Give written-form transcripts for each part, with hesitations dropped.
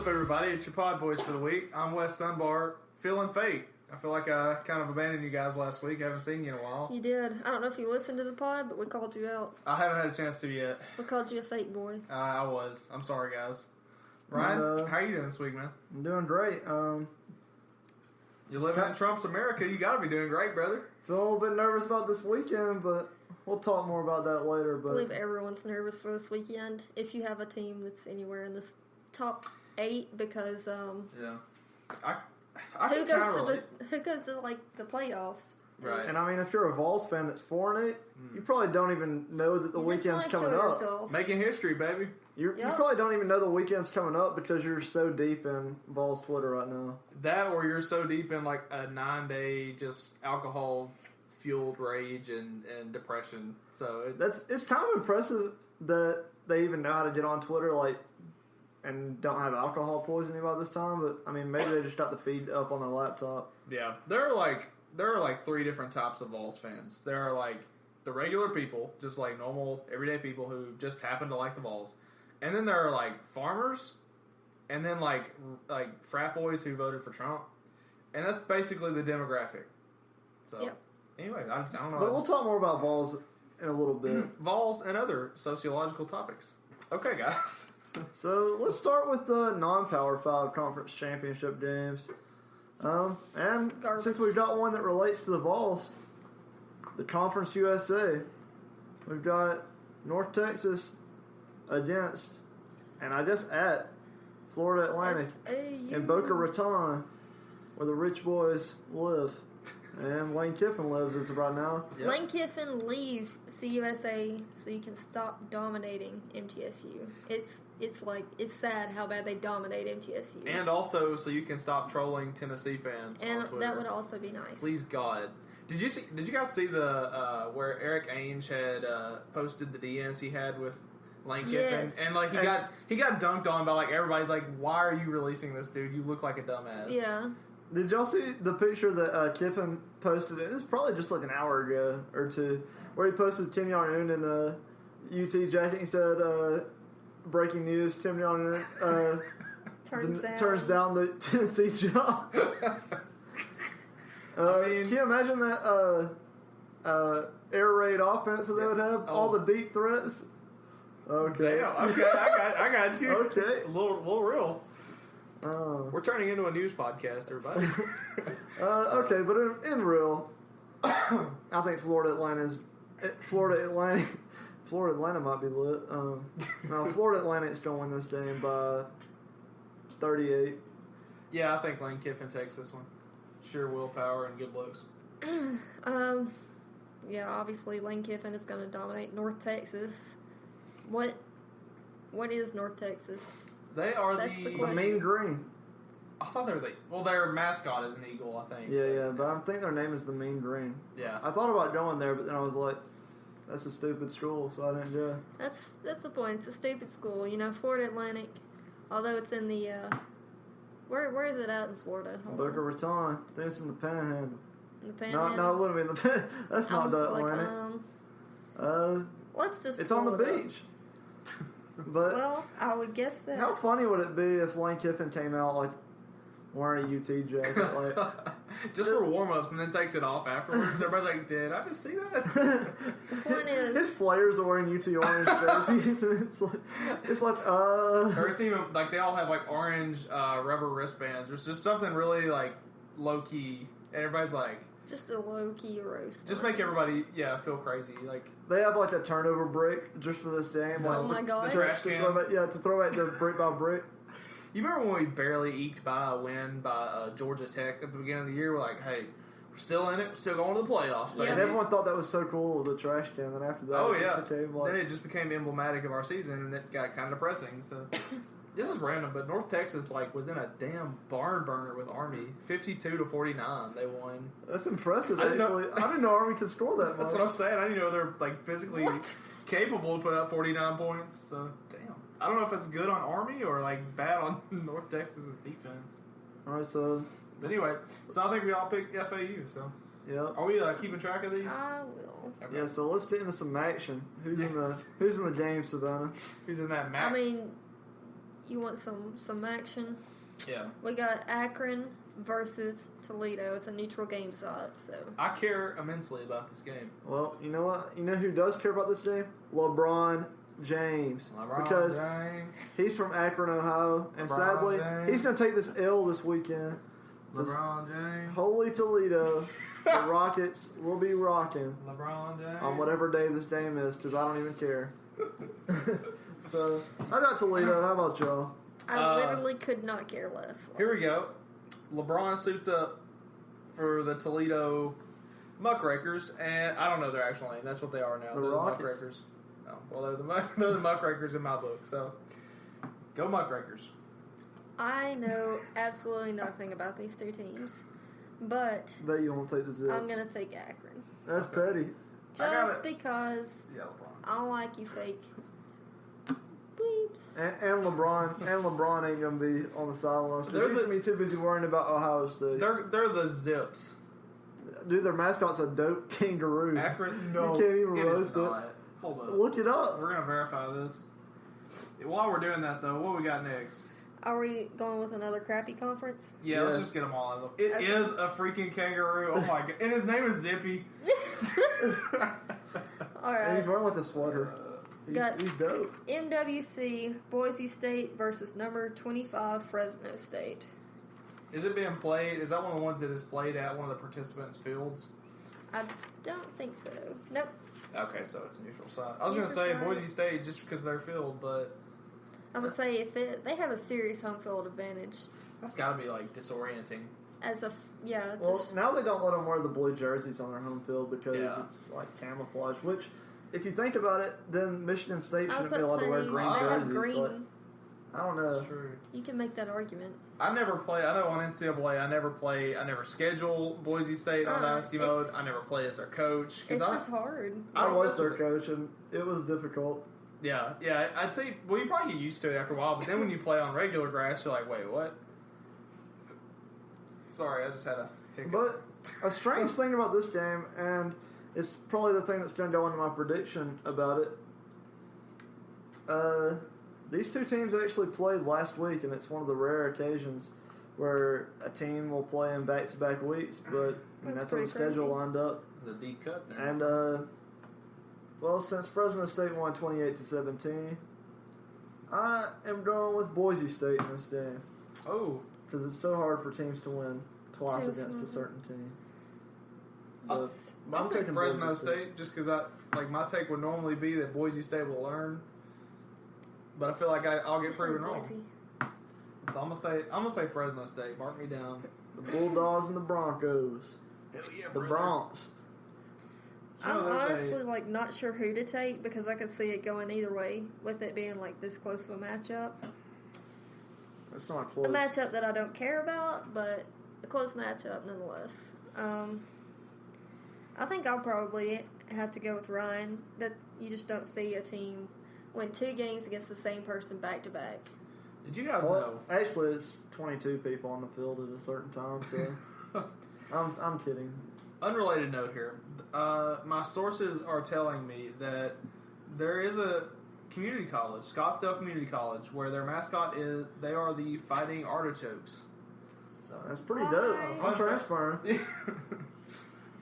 up, everybody? It's your PodBois for the week. I'm Wes Dunbar, feeling fate. I feel like I kind of abandoned you guys last week. I haven't seen you in a while. You did. I don't know if you listened to the pod, but we called you out. I haven't had a chance to yet. We called you a fake boy. I was. I'm sorry, guys. Ryan, how are you doing this week, man? I'm doing great. You're living in Trump's America. You got to be doing great, brother. Feel a little bit nervous about this weekend, but we'll talk more about that later. But I believe everyone's nervous for this weekend. If you have a team that's anywhere in this top 8, because yeah, who goes to like the playoffs? Right. And I mean, if you're a Vols fan that's 4-8, you probably don't even know that the weekend's coming up. Making history, baby. You probably don't even know the weekend's coming up because you're so deep in Vols Twitter right now. That, or you're so deep in like a 9-day just alcohol fueled rage and depression. So it's kind of impressive that they even know how to get on Twitter and don't have alcohol poisoning by this time. But I mean, maybe they just got the feed up on their laptop. Yeah, there are like 3 different types of Vols fans. There are like the regular people, just like normal everyday people who just happen to like the Vols, and then there are like farmers, and then like frat boys who voted for Trump, and that's basically the demographic. So anyway, I don't know. But we'll talk more about Vols in a little bit. Vols and other sociological topics. Okay, guys. So let's start with the non-Power 5 conference championship games. And since we've got one that relates to the Vols, the Conference USA, we've got North Texas against, and I guess at, Florida Atlantic in Boca Raton, where the rich boys live. And Lane Kiffin lives as of right now. Yep. Lane Kiffin leave CUSA so you can stop dominating MTSU. It's sad how bad they dominate MTSU. And also so you can stop trolling Tennessee fans on Twitter. And that would also be nice. Please God. Did you guys see the where Eric Ainge had posted the DMs he had with Lane Kiffin? And like he got dunked on by like everybody's like, why are you releasing this dude? You look like a dumbass. Yeah. Did y'all see the picture that Kiffin posted? It was probably just like an hour ago or two, where he posted Kim Jong-un in a UT jacket. He said, breaking news, Kim Jong-un turns down the Tennessee job. Can you imagine that air raid offense that they would have? All the deep threats? Okay. Damn, okay, I got you. Okay. A little real. We're turning into a news podcast, everybody. Okay, but in real, I think Florida Atlanta might be lit. No, Florida Atlantic's going to win this game by 38. Yeah, I think Lane Kiffin takes this one. Sheer willpower and good looks. Yeah, obviously Lane Kiffin is going to dominate North Texas. What is North Texas? They are That's the the Mean Green. I thought they were their mascot is an eagle, I think. Yeah, but I think their name is the Mean Green. Yeah. I thought about going there, but then I was like, that's a stupid school, so I didn't go. That's the point. It's a stupid school. You know, Florida Atlantic, although it's in the, where is it at in Florida? Boca Raton. I think it's in the Panhandle. In the Panhandle? No, it wouldn't be in the Panhandle. That's not the Atlantic. Let's just it's on the beach. But well, I would guess that. How funny would it be if Lane Kiffin came out like wearing a UT jacket, like just for warm-ups, and then takes it off afterwards? Everybody's like, "Did I just see that?" The point is, his players are wearing UT orange jerseys, and it's like or it's even like they all have like orange rubber wristbands. There's just something really like low key, and everybody's like. Just a low-key roast. Just make everybody, feel crazy. Like they have like a turnover break just for this game. Oh my god! The trash can. To throw back the brick by brick. You remember when we barely eked by a win by Georgia Tech at the beginning of the year? We're like, hey, we're still in it. We're still going to the playoffs. Yeah. And everyone thought that was so cool with the trash can. Then after that, then it just became emblematic of our season, and it got kind of depressing. So. This is random, but North Texas was in a damn barn burner with Army, 52-49. They won. That's impressive. I didn't know Army could score that much. That's what I'm saying. I didn't know they're physically capable to put up 49 points. So damn, I don't know if that's good on Army or bad on North Texas's defense. All right, so anyway, I think we all picked FAU. So yeah, are we keeping track of these? I will. Okay. Yeah, so let's get into some action. Who's in the game, Savannah? Who's in that match? I mean. You want some action? Yeah. We got Akron versus Toledo. It's a neutral game site, so. I care immensely about this game. Well, you know what? You know who does care about this game? LeBron James. Because he's from Akron, Ohio, and sadly, he's going to take this L this weekend. LeBron James. Holy Toledo. The Rockets will be rocking LeBron James. on whatever day this game is, because I don't even care. So, I got Toledo. How about y'all? I literally could not care less. Here we go. LeBron suits up for the Toledo Muckrakers, and I don't know their actual name. That's what they are now. The They're Rockets. the Muckrakers. Oh, well, they're the Muckrakers in my book. So, go Muckrakers. I know absolutely nothing about these two teams, but Bet you won't take the Zips. I'm going to take Akron. That's petty. Just because Yeah, LeBron. I don't like you fake bleeps. And LeBron ain't gonna be on the sidelines. He's gonna be too busy worrying about Ohio State. They're the Zips. Dude, their mascot's a dope kangaroo. Akron? No, you can't even it roast is it. not. Hold up. Look it up. We're gonna verify this. While we're doing that, though, what we got next? Are we going with another crappy conference? Yeah, let's Yes. just get them all out of them. It Okay. is a freaking kangaroo. Oh my god! And his name is Zippy. All And he's right. wearing like a sweater. Got- He's dope. MWC Boise State versus number 25 Fresno State. Is it being played? Is that one of the ones that is played at one of the participants' fields? I don't think so. Nope. Okay, so it's neutral side. I was Neutral gonna say side. Boise State just because of their field, but I'm gonna say if they have a serious home field advantage. that's got to be like disorienting. Yeah. Well, Just, now they don't let them wear the blue jerseys on their home field because Yeah. it's like camouflage. Which, if you think about it, then Michigan State I was shouldn't be allowed about to to wear say green they have jerseys. green. Like, I don't know. That's true. You can make that argument. I never play. I know on NCAA, I never schedule Boise State on Dynasty mode. I never play as their coach. It's just hard. I don't was mess their with it. coach, and it was difficult. Yeah. I'd say, well, you probably get used to it after a while, but then when you play on regular grass, you're like, wait, what? Sorry, I just had a hiccup. But a strange thing about this game, and it's probably the thing that's going to go into my prediction about it. These two teams actually played last week, and it's one of the rare occasions where a team will play in back-to-back weeks. But that's how the pretty schedule crazy. lined up. The deep cut there. And well, since Fresno State won 28-17, I am going with Boise State in this game Oh, because it's so hard for teams to win twice Twice, against a mhm. certain team. I'll, So, I'll I'm take taking Fresno Boise State just because my take would normally be that Boise State will learn, but I feel like I'll get Just proven like wrong. Boise. So I'm gonna say Fresno State. Mark me down. The Bulldogs and the Broncos. Hell yeah, The Bronx. I'm there's honestly not sure who to take because I could see it going either way with it being like this close of a matchup. It's not A close. matchup that I don't care about, but a close matchup nonetheless. I think I'll probably have to go with Ryan. That you just don't see a team win 2 games against the same person back to back. Did you guys Well, actually, it's 22 people on the field at a certain time, so I'm kidding. Unrelated note here. My sources are telling me that there is a community college, Scottsdale Community College, where their mascot is they are the Fighting Artichokes. So That's pretty dope. Why? I'm transferring.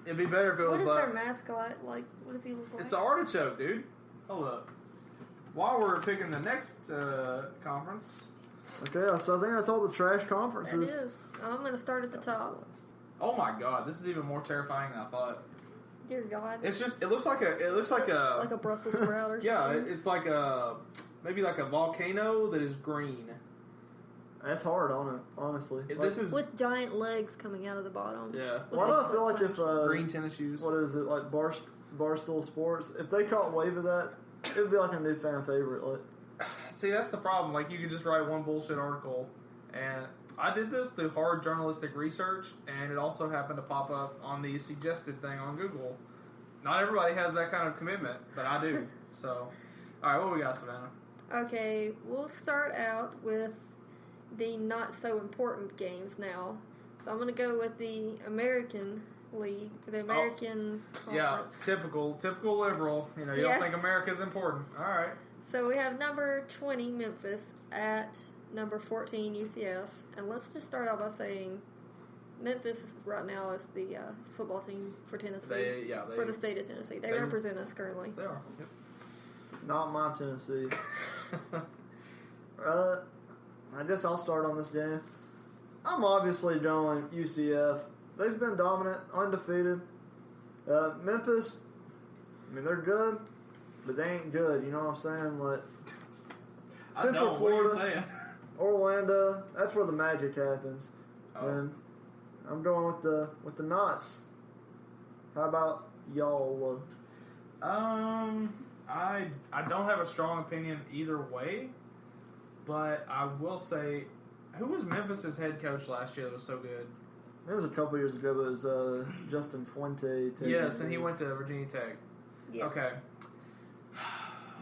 it'd be better if it What was is like their mascot like? What does he look like? it's an artichoke, dude. Hold up. While we're picking the next conference, Okay, so I think that's all the trash That conferences. is. I'm going to start at the top. oh my god, this is even more terrifying than I thought. Dear God. It looks like a like a Brussels sprout or yeah, something. it's like maybe like a volcano that is green. That's hard on it, honestly. This is With giant legs coming out of the bottom. yeah. With Why do I big feel like foot if flaps. Green tennis shoes. what is it like Barstool Sports? If they caught wave of that, it would be like a new fan favorite. Like, See, that's the problem. Like, you could just write one bullshit article, and I did this through hard journalistic research, and it also happened to pop up on the suggested thing on Google. Not everybody has that kind of commitment, but I do. So, all right, what we got, Savannah? Okay, we'll start out with the not so important games now. So I'm going to go with the American League, the American Yeah, Conference. typical liberal. You know, you Yeah. don't think America's important. All right. So we have number 20 Memphis at number 14 UCF, and let's just start out by saying Memphis right now is the football team for Tennessee. For the state of Tennessee. They represent us currently. They are. Yep. Not my Tennessee. I guess I'll start on this game. I'm obviously going UCF. They've been dominant, undefeated. Memphis, I mean, they're good, but they ain't good. You know what I'm saying? Like Central Florida, Orlando. That's where the magic happens. Oh. And I'm going with the Knots. How about y'all? I don't have a strong opinion either way, but I will say, who was Memphis' head coach last year that was so good? It was a couple years ago, but it was Justin Fuente. Yes, and he went to Virginia Tech. Yeah. Okay.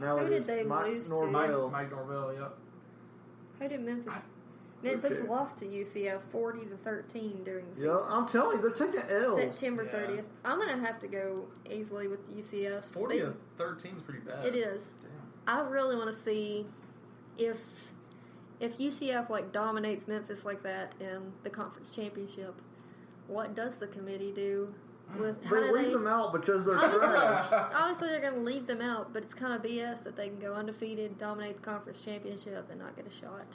Now who did they lose to? Mike Norvell, yep. Who did Memphis? Memphis lost to UCF 40-13 during the season. Yeah, I'm telling you, they're taking L's. September 30th. I'm going to have to go easily with UCF. 40-13 is pretty bad. It is. Damn. I really want to see if UCF dominates Memphis like that in the conference championship. What does the committee do? They leave them out because they're trash. Obviously, they're going to leave them out, but it's kind of BS that they can go undefeated, dominate the conference championship, and not get a shot.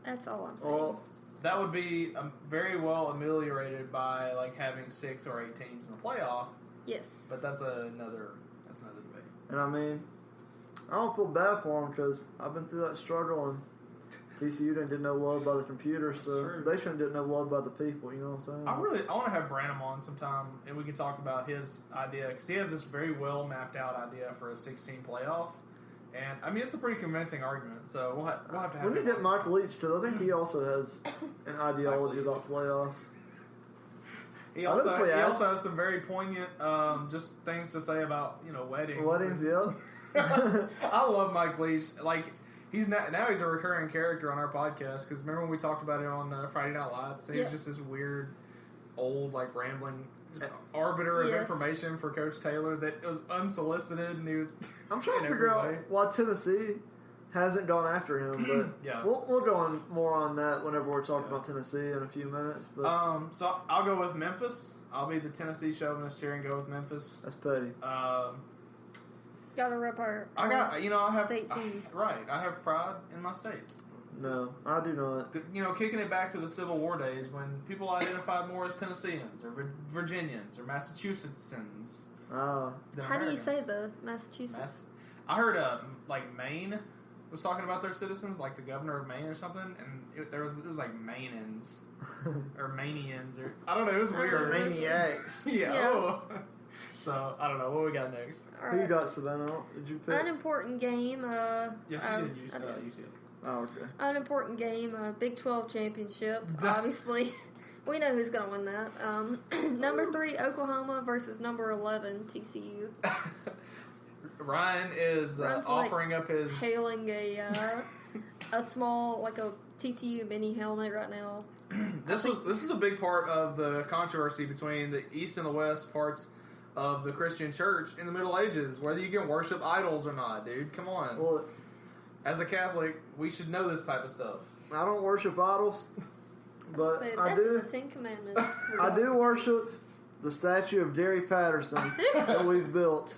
That's all I'm saying. Well, that would be very well ameliorated by having 6 or 8 teams in the playoff. Yes, but that's another debate. And I mean, I don't feel bad for them because I've been through that struggle, and TCU didn't get no love by the computer, so they shouldn't get no love by the people. You know what I'm saying? I want to have Branham on sometime, and we can talk about his idea because he has this very well mapped out idea for a 16 playoff. And, I mean, it's a pretty convincing argument, so we'll have to have We need to get Mike Leach, because I think he also has an ideology about playoffs. He also has some very poignant just things to say about, weddings. Weddings, yeah. I love Mike Leach. Now he's a recurring character on our podcast, because remember when we talked about it on Friday Night Lights? He's just this weird, old, rambling arbiter of information for Coach Taylor that was unsolicited, and he was. I'm trying to figure out why Tennessee hasn't gone after him, but yeah, we'll go on more on that whenever we're talking about Tennessee in a few minutes. But so I'll go with Memphis. I'll be the Tennessee chauvinist here and go with Memphis. That's petty. Gotta rep our state team. Right, I have pride in my state. No, I do not. Kicking it back to the Civil War days when people identified more as Tennesseans or Virginians or Massachusettsans. How do you say the Massachusetts? I heard Maine was talking about their citizens, like the governor of Maine or something, and it was Mainans or Manians or I don't know. It was weird. Maniacs. Yeah. Oh. So I don't know what we got next. Right. Who you got, Savannah? Did you pick? Unimportant game. Yes, you did. UCLA. Oh, okay. Unimportant game, Big 12 championship. Obviously, we know who's going to win that. Number 3, Oklahoma versus number 11, TCU. Ryan is offering up his hailing a small a TCU mini helmet right now. This is a big part of the controversy between the East and the West parts of the Christian church in the Middle Ages, whether you can worship idols or not, dude. Come on. Well, as a Catholic, we should know this type of stuff. I don't worship idols, but I do. That's in the 10 Commandments. I do worship the statue of Gary Patterson that we've built.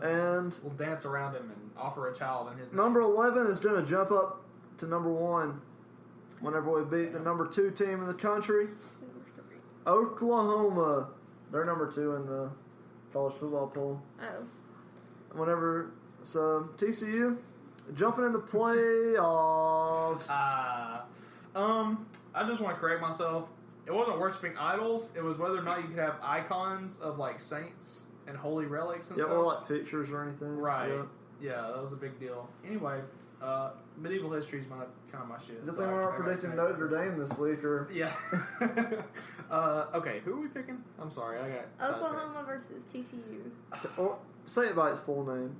And we'll dance around him and offer a child in his name. Number 11 is going to jump up to number 1 whenever we beat the number 2 team in the country. Oklahoma. They're number 2 in the college football poll. Oh. So TCU jumping in the playoffs. I just want to correct myself. It wasn't worshiping idols. It was whether or not you could have icons of saints and holy relics and stuff. Yeah, or pictures or anything. Right. Yeah, that was a big deal. Anyway, medieval history is kind of my shit. Good thing we're not predicting Notre Dame this week, or yeah. Okay, who are we picking? I'm sorry, I got Oklahoma versus TCU. Or say it by its full name.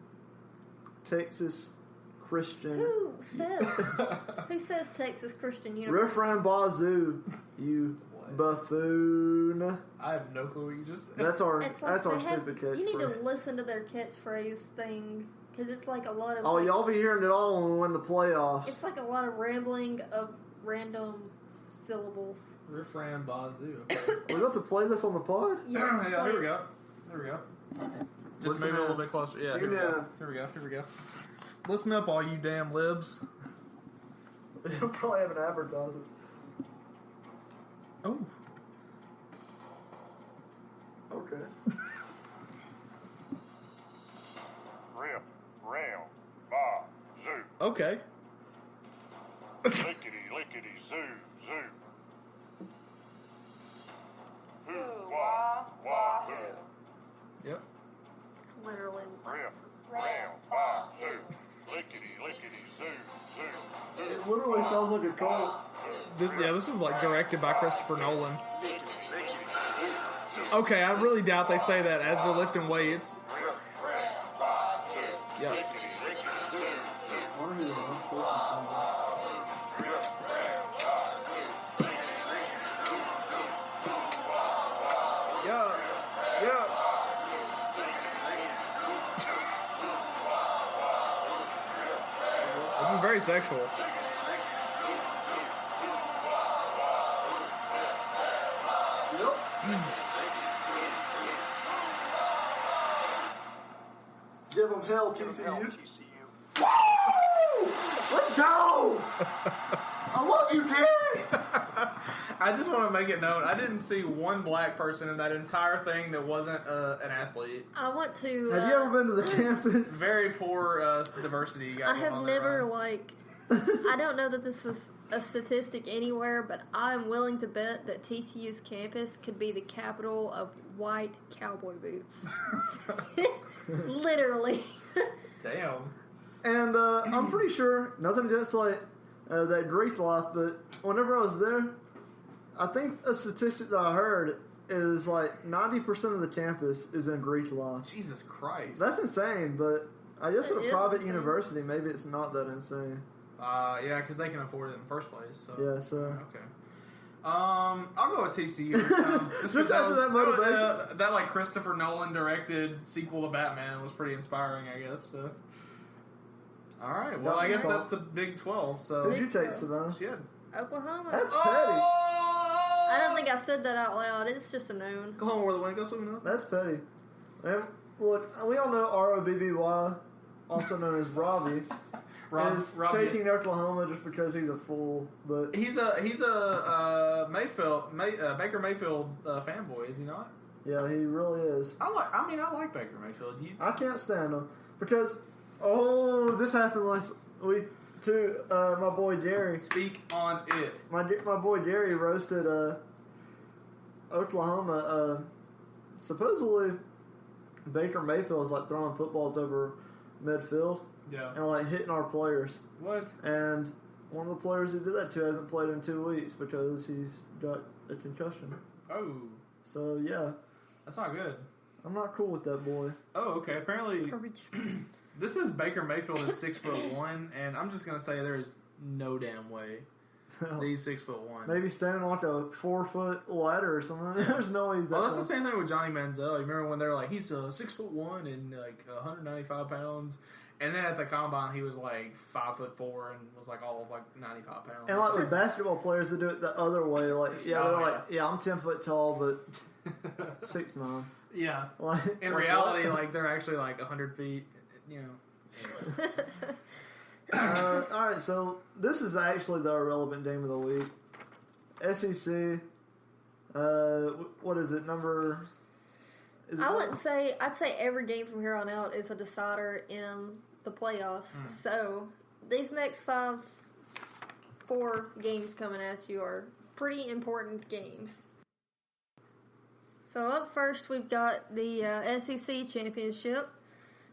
Texas Christian. Who says Texas Christian University? Riffran Bazoo, you buffoon. I have no clue what you just said. That's our stupid catchphrase. You need to listen to their catchphrase thing, because it's like a lot of. Oh, like, y'all be hearing it all when we win the playoffs. It's like a lot of rambling of random syllables. Riff Ram Bazoo. Okay. Are we about to play this on the pod? Yes, Yeah, here we go. There we go. Just move it a little bit closer. Yeah, here we go. Here we go. Listen up, all you damn libs. You'll probably have an advertisement. Oh. Okay. Rip, rail, ba, zoo. Okay. Lickety, lickety, zoo, zoo. Hoo, wah, wah, hoo. Yep. It's literally Rip, rail, ba, zoo. Lickety, lickety, zoo, zoo. It literally sounds like a call. This was like directed by Christopher Nolan. Okay, I really doubt they say that as they're lifting weights. Yeah. Yeah. This is very sexual. Give them hell, TCU. Woo! Let's go! I love you, Gary! I just want to make it known, I didn't see one black person in that entire thing that wasn't an athlete. I want to. Have you ever been to the campus? Very poor diversity you got I going have on never there, Ryan. I don't know that this is a statistic anywhere, but I'm willing to bet that TCU's campus could be the capital of white cowboy boots. Literally. Damn. And I'm pretty sure, nothing against like that Greek life, but whenever I was there, I think a statistic that I heard is like 90% of the campus is in Greek life. Jesus Christ. That's insane, but I guess at a It is private insane. university, maybe it's not that insane. Yeah, because they can afford it in the first place. So. Yeah, so. Okay. I'll go with TCU. Just Just after that motivation. that like Christopher Nolan directed sequel to Batman was pretty inspiring, I guess. So. All right. Well, I guess that's the Big 12. So. Who'd you take, Savannah? She had. Oklahoma. That's petty. Oh! I don't think I said that out loud. It's just a known. Oklahoma where the wind goes swimming up. That's petty. And look, we all know ROBBY, also known as Robbie, is taking Oklahoma just because he's a fool. But he's a Baker Mayfield fanboy, is he not? yeah, he really is. I like Baker Mayfield. I can't stand him because this happened last week too. My boy Jerry. Speak on it. My boy Jerry roasted Oklahoma. Supposedly, Baker Mayfield is like throwing footballs over midfield. Yeah. And like hitting our players. What? And one of the players who did that to hasn't played in 2 weeks because he's got a concussion. Oh. So yeah, That's not good. I'm not cool with that boy. Oh, okay. Apparently, Garbage. this is Baker Mayfield is 6'1", and I'm just gonna say there is no damn way that he's 6'1". Maybe standing on like a 4-foot ladder or something. There's no way he's that. Well, that's the tall. same thing with Johnny Manziel. You remember when they were like, he's 6'1" and like 195 pounds, and then at the combine he was like 5'4" and was like all of like 95 pounds. And like with basketball players that do it the other way, like I'm 10 foot tall but 6'9". Yeah. Like In like reality, what? like they're actually like 100 feet. You know. All right, so this is actually the irrelevant game of the week. SEC. What is it? Number? Is it I wouldn't say. I'd say every game from here on out is a decider in the playoffs. So these next 4 games coming at you are pretty important games. So up first, we've got the SEC championship.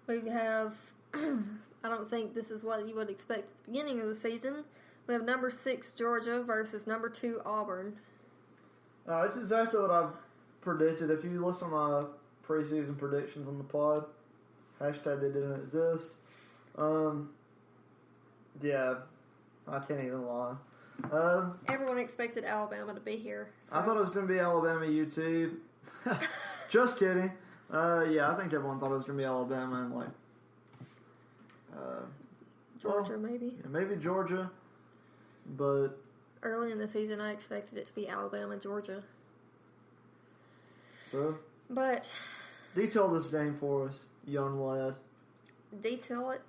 We have. I don't think this is what you would expect at the beginning of the season. We have number 6 Georgia versus number 2 Auburn. It's exactly what I predicted. If you listen to my preseason predictions on the pod, hashtag they didn't exist. Yeah, I can't even lie. Everyone expected Alabama to be here. So. I thought it was going to be Alabama UT. Just kidding. Yeah, I think everyone thought it was going to be Alabama and like Georgia, maybe. Yeah, maybe Georgia, but early in the season, I expected it to be Alabama, Georgia. So, but detail this game for us, young lad. Detail it.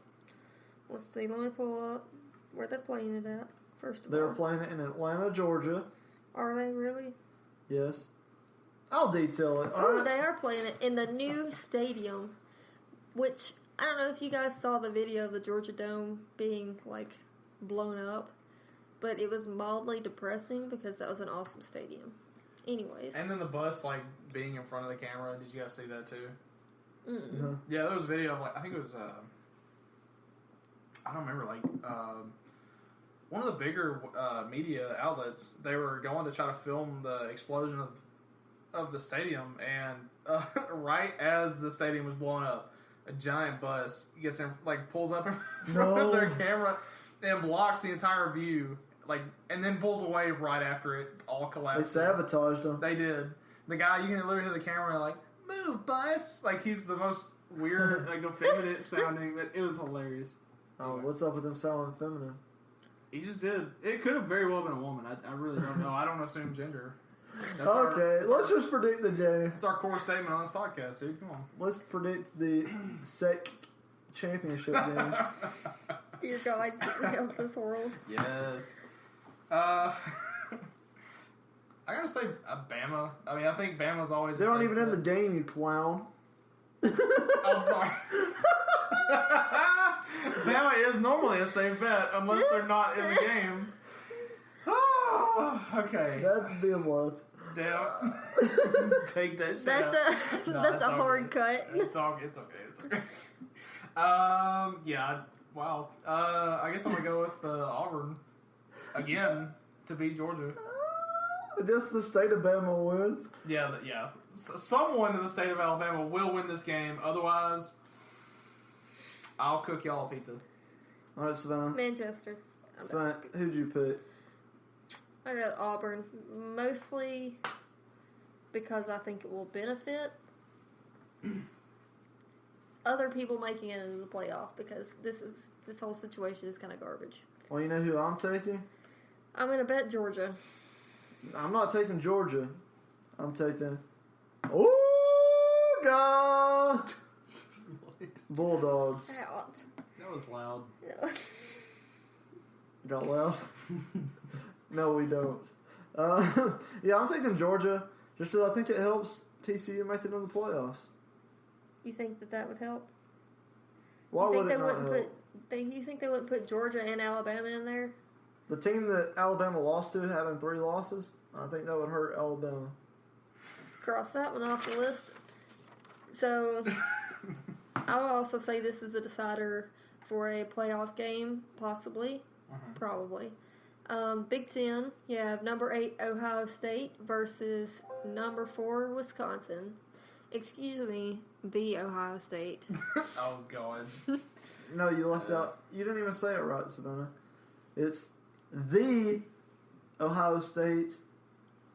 Let's see. Let me pull up where they're playing it at. First of all, they're playing it in Atlanta, Georgia. Are they really? Yes. I'll detail it. Oh, they are playing it in the new stadium, which I don't know if you guys saw the video of the Georgia Dome being like blown up, but it was mildly depressing because that was an awesome stadium. Anyways. And then the bus like being in front of the camera. Did you guys see that too? Mm-hmm. Yeah, there was a video of like I think it was I don't remember one of the bigger media outlets. They were going to try to film the explosion of the stadium, and right as the stadium was blowing up, a giant bus gets in, like pulls up in front of their camera and blocks the entire view, like, and then pulls away right after it all collapses. They sabotaged them. They did. The guy, you can literally hear the camera like, "Move, bus!" Like he's the most weird, like effeminate sounding, but it was hilarious. Oh, what's up with them sounding feminine? He just did. It could have very well been a woman. I really don't know. I don't assume gender. Let's just predict the game. It's our core statement on this podcast, dude. Come on. Let's predict the SEC championship game. Dear God, get me out of this world. Yes. I gotta say, Bama. I mean, I think Bama's always. They're not even in the game, you clown. Oh, I'm sorry. Bama is normally a safe bet unless they're not in the game. Oh, okay. That's being left. Damn. Take that shit That's out. That's a hard cut. It's okay. It's okay. Yeah. Wow. I guess I'm gonna go with Auburn again to beat Georgia. I guess the state of Bama wins. Yeah. Someone in the state of Alabama will win this game. Otherwise, I'll cook y'all a pizza. All right, Savannah. Manchester. Savannah, who'd you pick? I got Auburn, mostly because I think it will benefit other people making it into the playoff, because this whole situation is kind of garbage. Well, you know who I'm taking? I'm going to bet Georgia. I'm not taking Georgia. I'm taking... Oh, God! Bulldogs. Out. That was loud. No. Got loud? No, we don't. Yeah, I'm taking Georgia just because I think it helps TCU make it into the playoffs. You think that would help? Why would it not help? You think they wouldn't put Georgia and Alabama in there? The team that Alabama lost to, having 3 losses, I think that would hurt Alabama. Cross that one off the list. So, I would also say this is a decider for a playoff game, possibly. Probably. Big Ten, you have number 8 Ohio State versus number 4 Wisconsin. Excuse me, the Ohio State. Oh, God. No, you left out. You didn't even say it right, Savannah. It's the Ohio State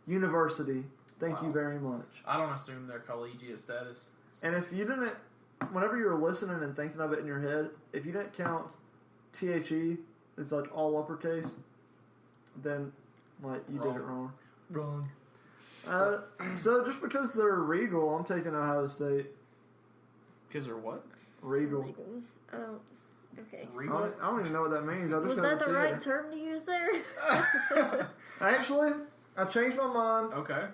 University. Thank you very much. I don't assume their collegiate status. And if you didn't, whenever you were listening and thinking of it in your head, if you didn't count THE, it's like all uppercase, then like you did it wrong. Wrong. So just because they're Regal, I'm taking Ohio State. Because they're what? Regal. Oh, okay. Regal? I don't even know what that means. Was that the right term to use there? Actually, I changed my mind. Okay.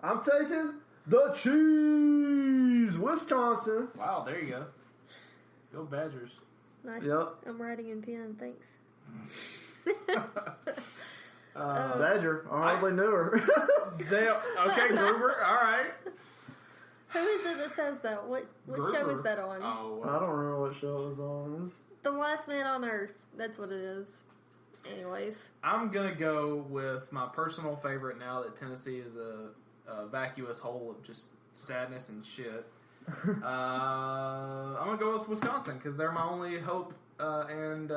I'm taking the Cheese, Wisconsin. Wow, there you go. Go Badgers. Nice. Yep. I'm writing in pen, thanks. Badger. I hardly knew her. Damn. Okay, Gruber. All right. Who is it that says that? What show is that on? Oh, I don't remember what show it was on. It was The Last Man on Earth. That's what it is. Anyways. I'm going to go with my personal favorite now that Tennessee is a vacuous hole of just sadness and shit. I'm going to go with Wisconsin because they're my only hope and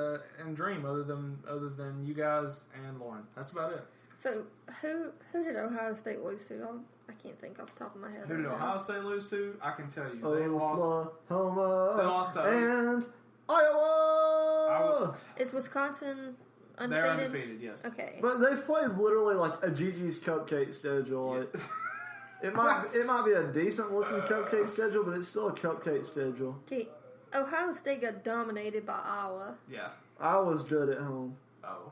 dream other than you guys and Lauren. That's about it. So, who did Ohio State lose to? I can't think off the top of my head. Who did Ohio State lose to? I can tell you. Oklahoma They lost to and Iowa! Is Wisconsin undefeated? They're undefeated, yes. Okay. But they've played literally like a Gigi's Cupcake schedule. Like, it might be a decent looking cupcake schedule, but it's still a cupcake schedule. Okay. Ohio State got dominated by Iowa. Yeah. Iowa's good at home. Oh.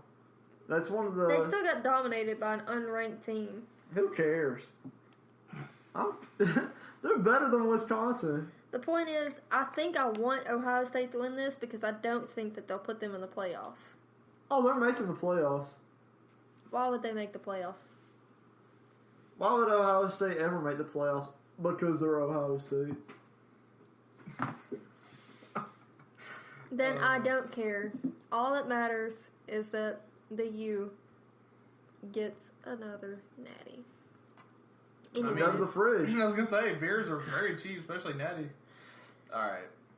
That's one of the... They still got dominated by an unranked team. Who cares? They're better than Wisconsin. The point is, I think I want Ohio State to win this because I don't think that they'll put them in the playoffs. Oh, they're making the playoffs. Why would they make the playoffs? Why would Ohio State ever make the playoffs? Because they're Ohio State. Then I don't care. All that matters is that the U gets another natty. Go to the fridge. I was going to say, beers are very cheap, especially natty. All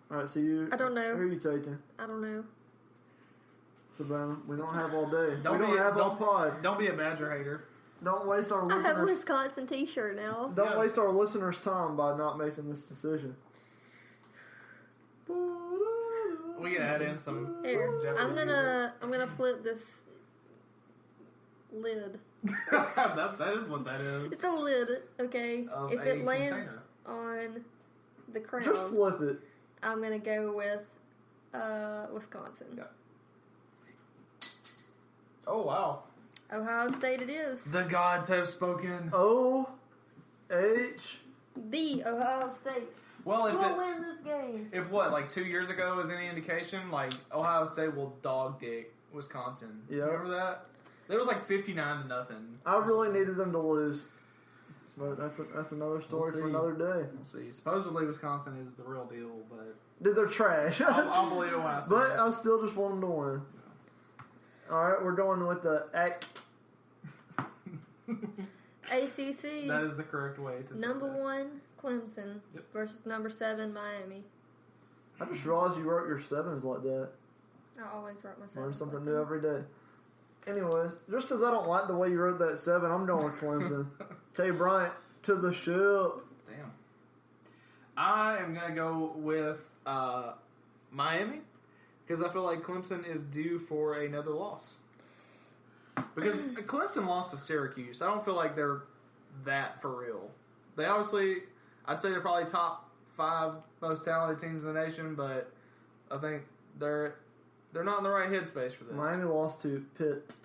right, so you... I don't know. Who are you taking? I don't know. Savannah, we don't have all day. Don't we don't have all pod. Don't be a Badger hater. Don't waste our I listeners... have a Wisconsin t-shirt now. Don't waste our listeners' time by not making this decision. We can add in some Here, Jeopardy I'm gonna flip this lid. that is what that is. It's a lid, okay? Of If a it lands container. on the crown, Just flip it. I'm gonna go with Wisconsin. Yeah. Oh, wow. Ohio State it is. The gods have spoken. O-H... The Ohio State. Well, Who will win this game? if what, like 2 years ago is any indication, like Ohio State will dog dick Wisconsin. Yeah. Remember that? It was like 59-0. I really needed them to lose. But that's another story We'll for see. another day. We'll see. Supposedly Wisconsin is the real deal, but Dude, they're trash. I'll believe it when I see But it. I still just want them to win. Alright, we're going with the ACC. That is the correct way to say Number that. 1, Clemson versus number 7, Miami. I just realized you wrote your sevens like that. I always write my 7s. Learn something like new that. every day. Anyways, just because I don't like the way you wrote that 7, I'm going with Clemson. K. Bryant to the ship. Damn. I am going to go with Miami because I feel like Clemson is due for another loss. Because Clemson lost to Syracuse. I don't feel like they're that for real. They obviously, I'd say they're probably top 5 most talented teams in the nation, but I think they're not in the right headspace for this. Miami lost to Pitt.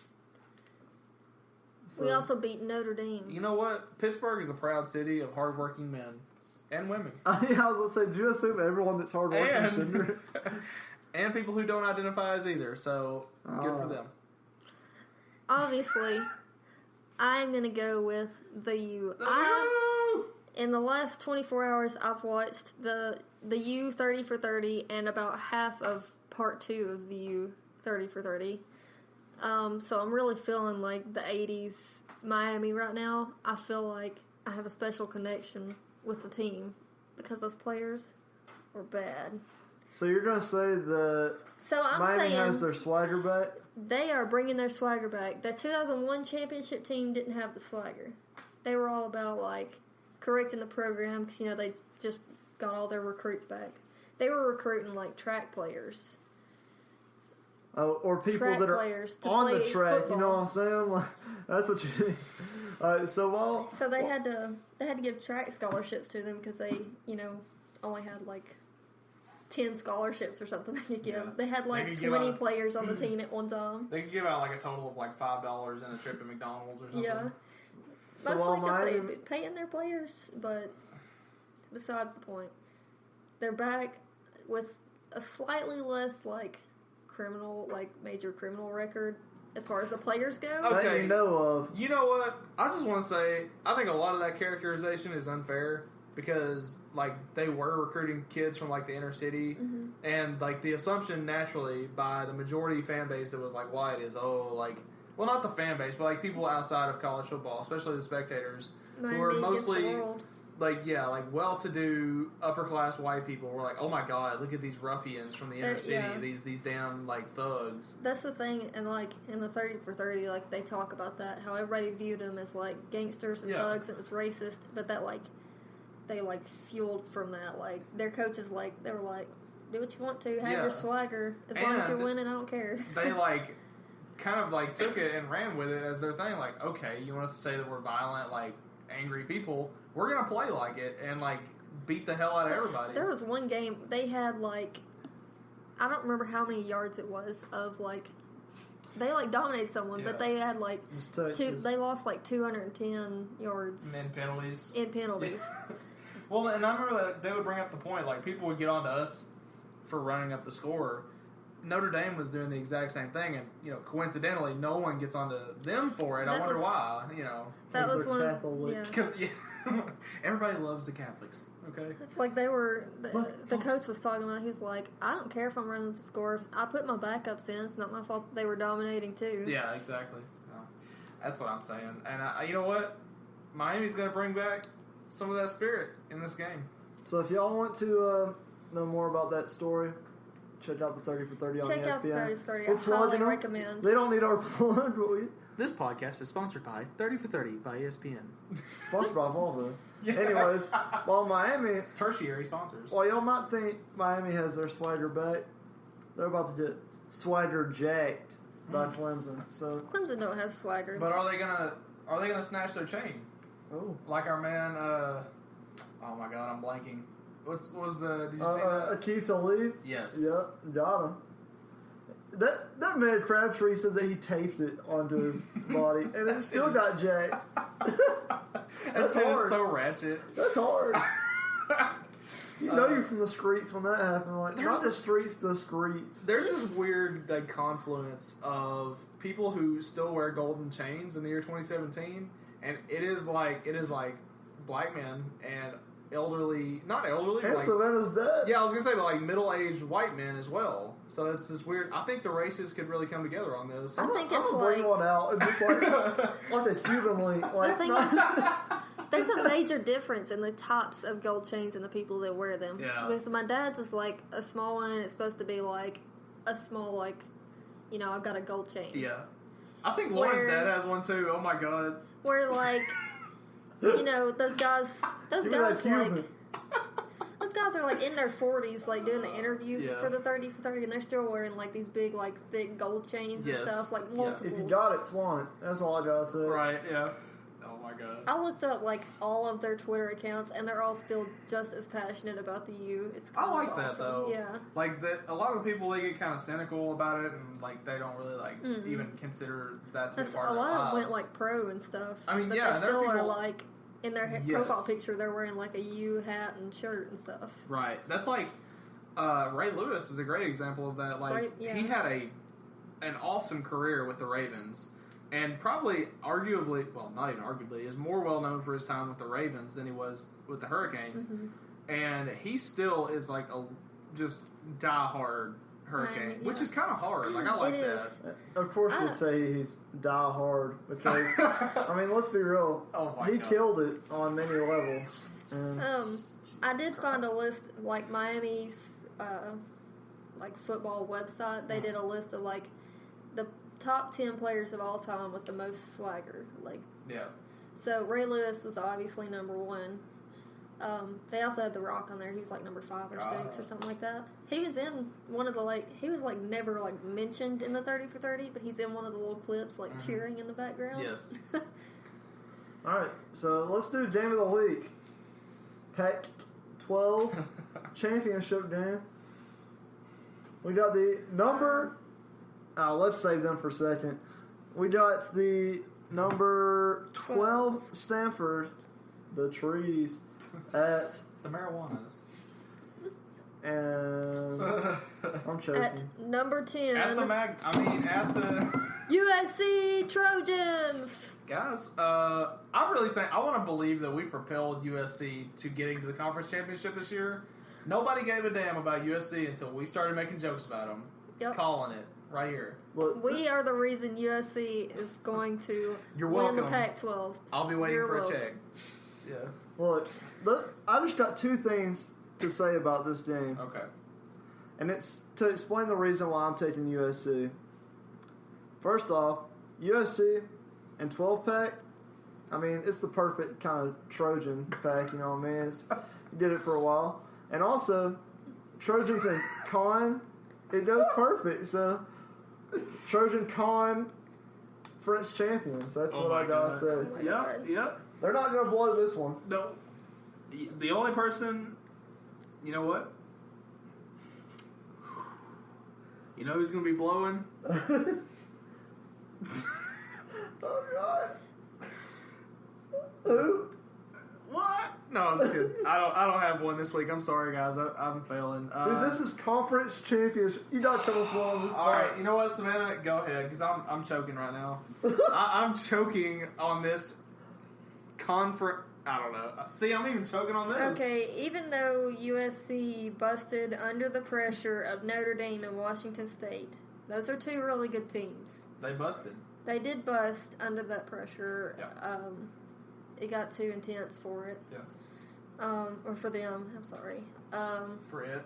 We also beat Notre Dame. You know what? Pittsburgh is a proud city of hardworking men and women. I was going to say, do you assume everyone that's hardworking is gender? And people who don't identify as either, so good for them. Obviously, I'm going to go with the U. In the last 24 hours, I've watched the U 30 for 30 and about half of part 2 of the U 30 for 30. So I'm really feeling like the 80s Miami right now. I feel like I have a special connection with the team because those players were bad. So you're going to say that Miami has their swagger back? They are bringing their swagger back. The 2001 championship team didn't have the swagger. They were all about, like, correcting the program because, they just got all their recruits back. They were recruiting, like, track players. Or people that are on the track, football. You know what I'm saying? Like, that's what you need. All right, so they had to give track scholarships to them because they, only had, like, 10 scholarships or something they could give. Yeah. They had like 20 players on the team at one time. They could give out like a total of like $5 and a trip to McDonald's or something. Yeah. So mostly because they've been paying their players, but besides the point. They're back with a slightly less like major criminal record as far as the players go. Okay. That you know of. You know what? I just want to say, I think a lot of that characterization is unfair. Because, like, they were recruiting kids from, like, the inner city. Mm-hmm. And, like, the assumption naturally by the majority fan base that was, like, white is, well, not the fan base, but, like, people outside of college football, especially the spectators, who are mostly, like, well-to-do, upper-class white people were like, oh, my God, look at these ruffians from the inner city, yeah. these damn, like, thugs. That's the thing, and, like, in the 30 for 30, like, they talk about that, how everybody viewed them as, like, gangsters and thugs, and it was racist, but that, like... They, like, fueled from that. Like, their coaches, like, they were like, do what you want to. Have your swagger. As long as you're winning, I don't care. They, kind of, took it and ran with it as their thing. Like, okay, you want to say that we're violent, angry people? We're going to play like it and, beat the hell out of everybody. There was one game, they had, I don't remember how many yards it was of, they, dominated someone, but they had, they lost, 210 yards. In penalties. Well, and I remember that they would bring up the point, people would get on to us for running up the score. Notre Dame was doing the exact same thing, and, coincidentally, no one gets onto them for it. I wonder why, That was one of Because, everybody loves the Catholics, okay? It's like they were, the coach was talking about, he's like, I don't care if I'm running to score. If I put my backups in, it's not my fault that they were dominating, too. Yeah, exactly. No, that's what I'm saying. And you know what? Miami's going to bring back some of that spirit in this game. So if y'all want to know more about that story, check out the 30 for 30 on ESPN. Check out the 30 for 30. I highly recommend. They don't need our plug, but we... This podcast is sponsored by 30 for 30 by ESPN. Sponsored by Volvo. Yeah. Anyways, while Miami... Tertiary sponsors. While y'all might think Miami has their swagger back, they're about to get swagger jacked by Clemson. So Clemson don't have swagger. But are they gonna snatch their chain? Oh. Like our man, oh my God, I'm blanking. What was did you see that? Akeem Talib? Yes. Yep, got him. That man Crabtree said that he taped it onto his body, and it still got jacked. That's hard. So ratchet. That's hard. You know you're from the streets when that happened. Not the streets, the streets. There's this weird confluence of people who still wear golden chains in the year 2017, and it is like black men and not elderly. And Savannah's dead. Yeah, I was going to say, but middle-aged white men as well. So it's this weird... I think the races could really come together on this. I think it's bring one out and just like a Cuban link. The thing is, there's a major difference in the tops of gold chains and the people that wear them. Yeah. Because my dad's is a small one, and it's supposed to be a small, I've got a gold chain. Yeah. I think Lauren's dad has one too. Oh my God. Where those guys those guys are in their 40s, doing the interview for the 30 for 30, and they're still wearing these big thick gold chains and stuff, multiples. If you got it, flaunt it. That's all I gotta say. Right? Yeah. Oh my God. I looked up all of their Twitter accounts, and they're all still just as passionate about the U. It's I like awesome. that though. Yeah. A lot of people they get kind of cynical about it, and they don't really even consider that to be part of their lives. A lot of them went pro and stuff. I mean, but yeah, they still people, are in their profile picture, they're wearing a U hat and shirt and stuff. Right. That's Ray Lewis is a great example of that. He had an awesome career with the Ravens. And probably, arguably, well, not even arguably, is more well known for his time with the Ravens than he was with the Hurricanes. Mm-hmm. And he still is a just diehard Hurricane, which is kind of hard. I like that. Of course, you'd say he's diehard because let's be real. Oh my God. Killed it on many levels. I did find a list Miami's football website. They did a list of the top 10 players of all time with the most swagger. Yeah. So Ray Lewis was obviously number 1. They also had The Rock on there. He was number 5 or 6 or something like that. He was in one of the he was never mentioned in the 30 for 30, but he's in one of the little clips cheering in the background. Yes. All right, so let's do game of the week. Pac-12 championship game. We got the number. Let's save them for a second. We got the number 12 Stanford, the trees, at the marijuanas. And I'm choking. At number 10. At the USC Trojans. Guys, I want to believe that we propelled USC to getting to the conference championship this year. Nobody gave a damn about USC until we started making jokes about them. Yep. Calling it right here. Look, we are the reason USC is going to win the Pac-12. I'll be waiting for a check. Yeah. Look, I just got 2 things to say about this game. Okay. And it's to explain the reason why I'm taking USC. First off, USC and 12-pack, it's the perfect kind of Trojan pack, you know what I mean? You did it for a while. And also, Trojans and Con, it goes perfect. So, Trojan Con, French champions. That's what I gotta say. Yep. They're not gonna blow this one. No. The only person, you know what? You know who's gonna be blowing? Oh God. Who? What? No, I'm just kidding. I don't have one this week. I'm sorry, guys. I'm failing. Dude, this is conference championship. You gotta come up on this. All right, you know what, Savannah? Go ahead, because I'm choking right now. I'm choking on this conference. I don't know. See, I'm even choking on this. Okay, even though USC busted under the pressure of Notre Dame and Washington State, those are two really good teams. They busted. They did bust under that pressure. Yeah. It got too intense for it. Yes. Or for them. I'm sorry. For it.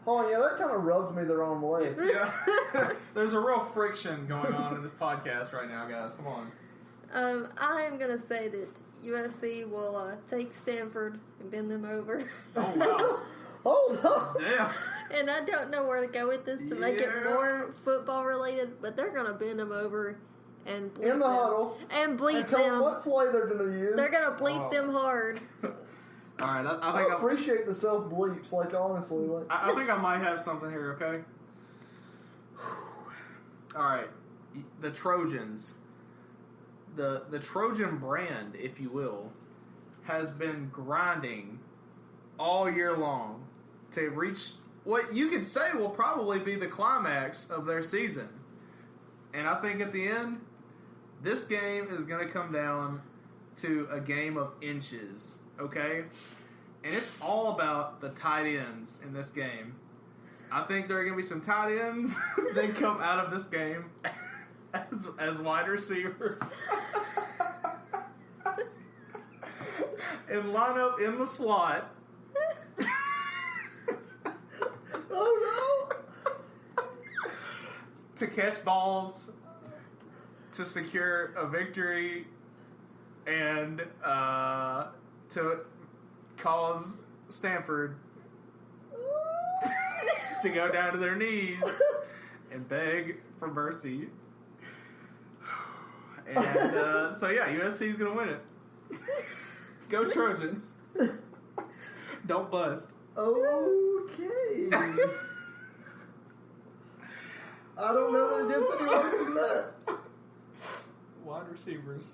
Oh yeah, that kind of rubbed me the wrong way. Yeah. There's a real friction going on in this podcast right now, guys. Come on. I am going to say that USC will take Stanford and bend them over. Oh, wow. Hold on. Damn. And I don't know where to go with this to make it more football related, but they're going to bend them over and bleep In the them. huddle. And bleep And tell them them. what play they're going to use. They're going to bleep them hard. All right, I appreciate the self bleeps. Like honestly, like I think I might have something here. Okay. All right, the Trojans. The Trojan brand, if you will, has been grinding all year long to reach what you could say will probably be the climax of their season. And I think at the end, this game is going to come down to a game of inches, okay? And it's all about the tight ends in this game. I think there are going to be some tight ends that come out of this game as wide receivers and line up in the slot. oh no! To catch balls, to secure a victory, and to cause Stanford to go down to their knees and beg for mercy. And so yeah, USC's gonna win it. Go Trojans! Don't bust. Okay. I don't know that it gets any worse than that. Wide receivers.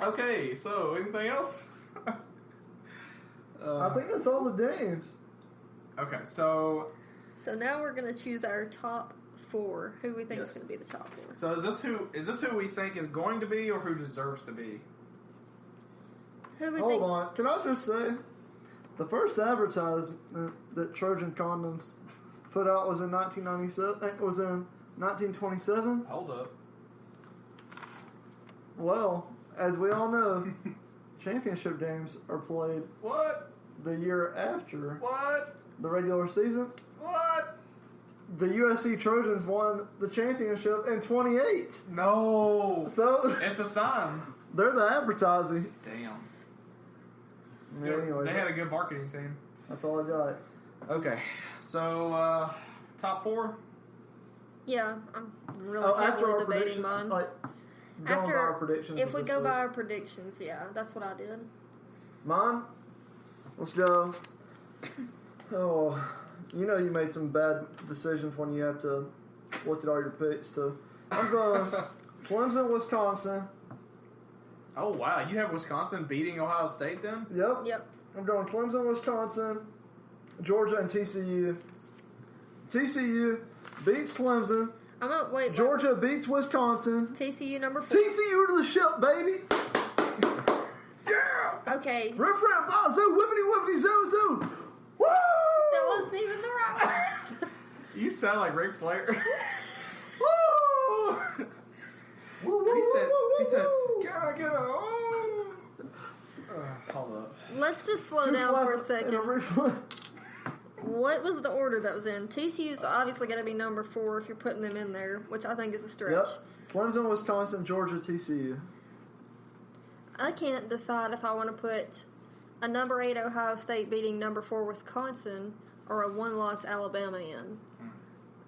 Okay, so anything else? I think that's all the games. Okay, so now we're going to choose our top four. Who we think is going to be the top four. So is this who we think is going to be or who deserves to be? Who we Hold think? on. Can I just say, the first advertisement that Trojan Condoms put out was in 1997. It was in 1927. Hold up. Well, as we all know, championship games are played What? the year after What? the regular season. What? The USC Trojans won the championship in 28. No. So It's a sign. they're the advertising. Damn. Anyways, They had a good marketing team. that's all I got. Okay, so top four. Yeah, I'm really After our heavily debating prediction, mine. like going by our predictions. If of we this go week. by our predictions, yeah, that's what I did. Mine? Let's go. Oh, you know you made some bad decisions when you have to look at all your picks, too. I'm going Clemson, Wisconsin. Oh wow, you have Wisconsin beating Ohio State then? Yep. I'm going Clemson, Wisconsin, Georgia, and TCU. TCU beats Clemson. I'm gonna wait. Georgia beats Wisconsin. TCU number 4. TCU to the ship, baby! Yeah! Okay. Riff raff bazoo, whippity whippity zoo zoo! Woo! That wasn't even the right words. You sound like Ric Flair. Woo! Woo, He said, woo. "Can I get a?" Hold up. Let's just slow Two down for a clap and second. reflect. What was the order that was in? TCU's obviously going to be number 4 if you're putting them in there, which I think is a stretch. Yep. Clemson, Wisconsin, Georgia, TCU. I can't decide if I want to put a number 8 Ohio State beating number 4 Wisconsin, or a 1-loss Alabama in.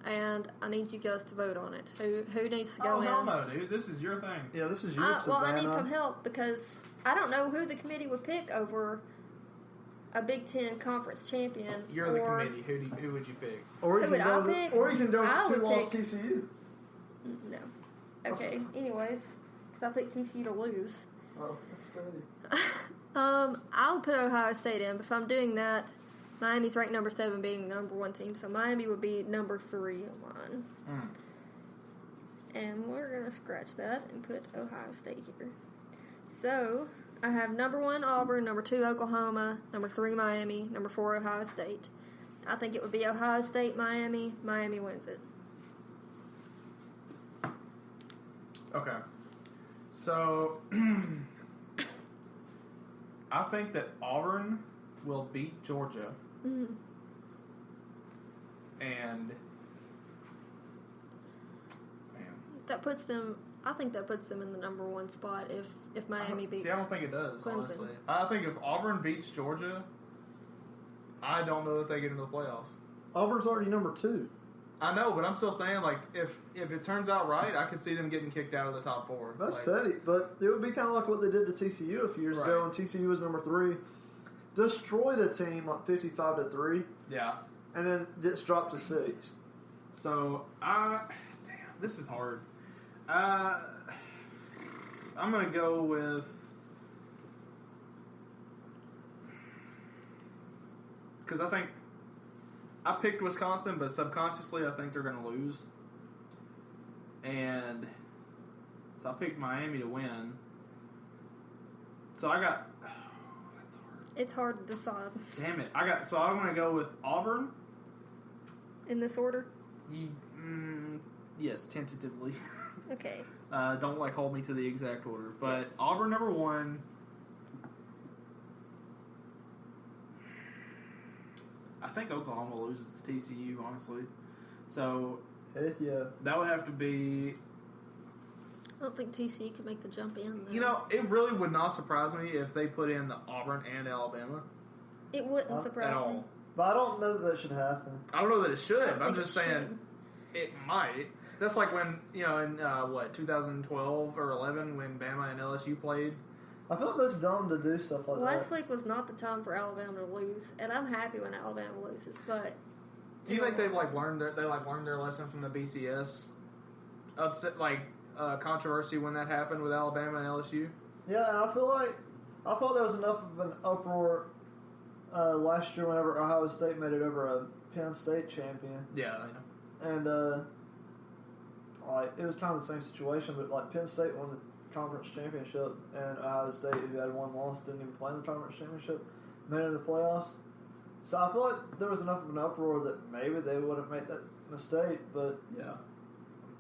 And I need you guys to vote on it. Who needs to go in? Oh, no, dude. This is your thing. Yeah, this is your Savannah. Well, I need some help because I don't know who the committee would pick over a Big Ten conference champion. You're the committee. Who would you pick? Or who would I pick? Or you can go with 2-loss TCU. No. Okay. Anyways, because I picked TCU to lose. Oh, that's funny. I'll put Ohio State in, but if I'm doing that, Miami's ranked number 7, beating the number 1 team, so Miami would be number 3 on mine. And we're going to scratch that and put Ohio State here. So, I have number 1 Auburn, number 2 Oklahoma, number 3 Miami, number 4 Ohio State. I think it would be Ohio State, Miami. Miami wins it. Okay. So, I think that Auburn will beat Georgia. Mm-hmm. And that puts them. I think that puts them in the number 1 spot if Miami beats. See, I don't think it does. Clemson. Honestly, I think if Auburn beats Georgia, I don't know that they get into the playoffs. Auburn's already number 2. I know, but I'm still saying, like, if it turns out right, I could see them getting kicked out of the top 4. That's petty, but it would be kind of like what they did to TCU a few years ago when TCU was number 3. Destroyed a team like 55-3. Yeah. And then gets dropped to 6. So, this is hard. I'm going to go with... Because I think... I picked Wisconsin, but subconsciously I think they're going to lose. And... So I picked Miami to win. So I got... that's hard. It's hard to decide. Damn it. So I'm going to go with Auburn. In this order? Yes, tentatively. Okay. Don't hold me to the exact order. But Auburn number 1. I think Oklahoma loses to TCU, honestly. So heck yeah. That would have to be... I don't think TCU could make the jump in, though. You know, it really would not surprise me if they put in the Auburn and Alabama. It wouldn't surprise me. But I don't know that should happen. I don't know that it should. I'm just saying it might. That's like when, in 2012 or 11 when Bama and LSU played. I feel like that's dumb to do stuff like that. Last week was not the time for Alabama to lose, and I'm happy when Alabama loses, but... Do you think they've learned their lesson from the BCS upset controversy when that happened with Alabama and LSU? Yeah, and I thought there was enough of an uproar last year whenever Ohio State made it over a Penn State champion. Yeah, I know. And it was kind of the same situation, but Penn State won the conference championship, and Ohio State, who had 1 loss, didn't even play in the conference championship, made it in the playoffs. So I feel like there was enough of an uproar that maybe they wouldn't make that mistake, but yeah,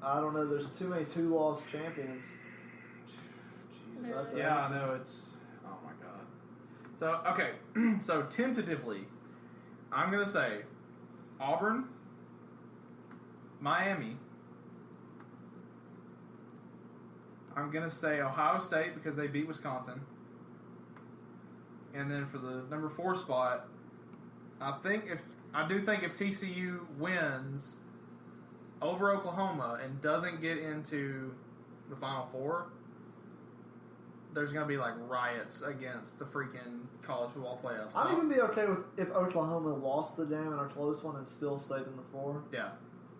I don't know. There's too many 2-loss champions. Yeah, I know. It's... Oh, my God. So, okay. So, tentatively, I'm going to say Auburn, Miami. I'm going to say Ohio State because they beat Wisconsin. And then for the number 4 spot, I do think if TCU wins over Oklahoma and doesn't get into the Final Four, there's going to be riots against the freaking college football playoffs. I'd even be okay with if Oklahoma lost the game in a close one and still stayed in the 4. Yeah.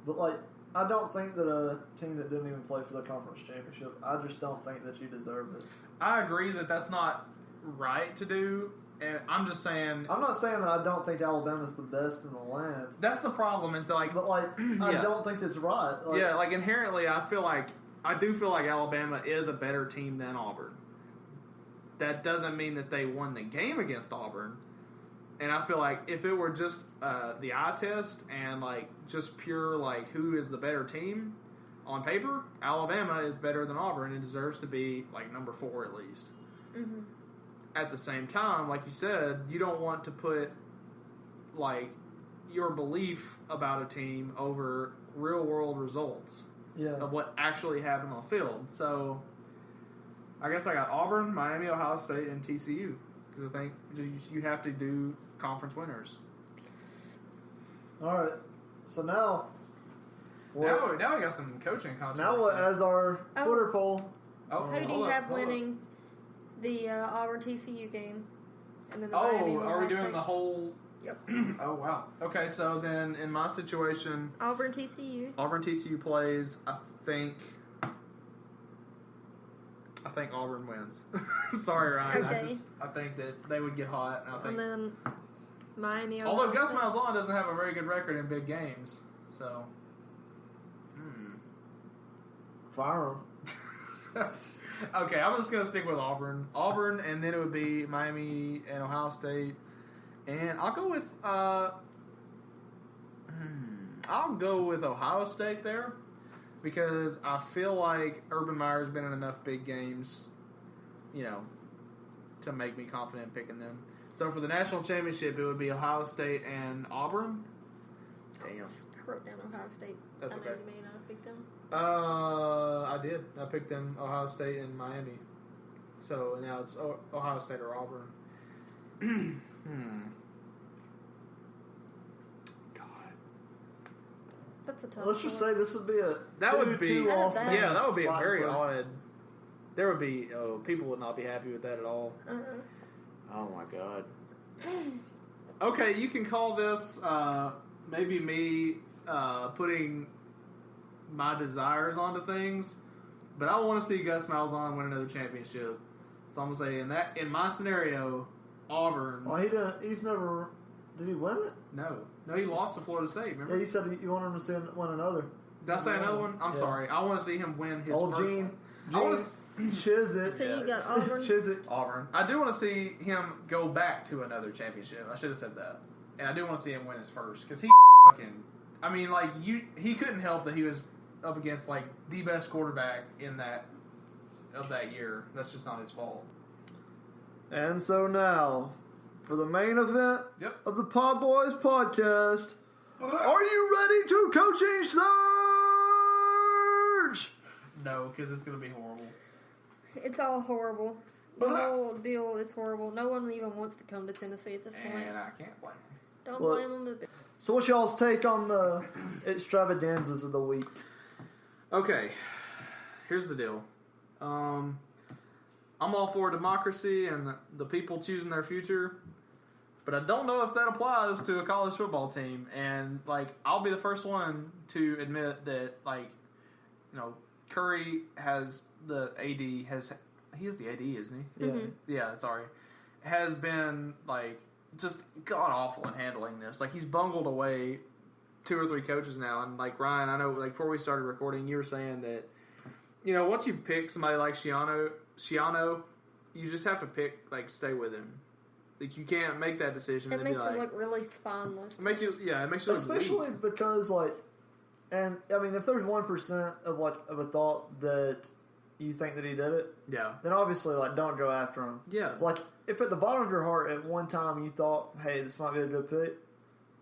But I don't think that a team that didn't even play for the conference championship, I just don't think that you deserve it. I agree that that's not right to do. And I'm just saying... I'm not saying that I don't think Alabama's the best in the land. That's the problem. Is But, I don't think it's right. Inherently, I do feel like Alabama is a better team than Auburn. That doesn't mean that they won the game against Auburn. And I feel like if it were just the eye test and, just pure, who is the better team on paper, Alabama is better than Auburn and deserves to be, number 4 at least. Mm-hmm. At the same time, like you said, you don't want to put, your belief about a team over real-world results of what actually happened on the field. So, I guess I got Auburn, Miami, Ohio State, and TCU. Because I think you have to do conference winners. All right. So now we got some coaching controversy. Now, as our Twitter poll. Who do you have winning the Auburn TCU game? And then the Miami are we doing the whole? Yep. Oh wow. Okay, so then in my situation, Auburn TCU plays. I think Auburn wins. Sorry, Ryan. Okay. I think that they would get hot. And then Miami. Although Gus Malzahn doesn't have a very good record in big games, so. Fire him. Okay, I'm just gonna stick with Auburn, and then it would be Miami and Ohio State, and I'll go with Ohio State there. Because I feel like Urban Meyer's been in enough big games, to make me confident picking them. So for the national championship, it would be Ohio State and Auburn. Damn. I wrote down Ohio State. That's okay. I know you may not have picked them. I did. I picked them Ohio State and Miami. So now it's Ohio State or Auburn. That's a tough Let's just say this would be a that would be a very play. odd. There would be people would not be happy with that at all. Oh my god. Okay, you can call this maybe me putting my desires onto things, but I want to see Gus Malzahn win another championship. So I'm gonna say in my scenario, Auburn. Well, he's never. Did he win it? No, he lost to Florida State. Remember? Yeah, you said you want him to win another. Did I say another one? I'm sorry. I want to see him win his first one. Gene Chizik. So you got Auburn. Auburn. I do want to see him go back to another championship. I should have said that. And I do want to see him win his first because he fucking. I mean, like he couldn't help that he was up against like the best quarterback in that year. That's just not his fault. And so now, for the main event of the PodBois podcast, are you ready to coaching surge? No, because it's going to be horrible. It's all horrible. The whole deal is horrible. No one even wants to come to Tennessee at this point. And I can't blame them. Don't blame them a bit. So what's y'all's take on the extravaganzas of the week? Okay, here's the deal. I'm all for democracy and the people choosing their future, but I don't know if that applies to a college football team. And, like, I'll be the first one to admit that, like, Curry has the AD, he is the AD, isn't he? Yeah. Mm-hmm. Yeah, sorry. Has been, like, just god-awful in handling this. Like, he's bungled away 2 or 3 coaches now. And, like, Ryan, I know, like, before we started recording, you were saying that, once you pick somebody like Schiano, you just have to stay with him. Like, you can't make that decision. It makes him look really spineless. It makes you especially look because, like, and I mean, if there's 1% of a thought that you think that he did it, then obviously, like, don't go after him. Yeah. Like, if at the bottom of your heart at one time you thought, hey, this might be a good pick,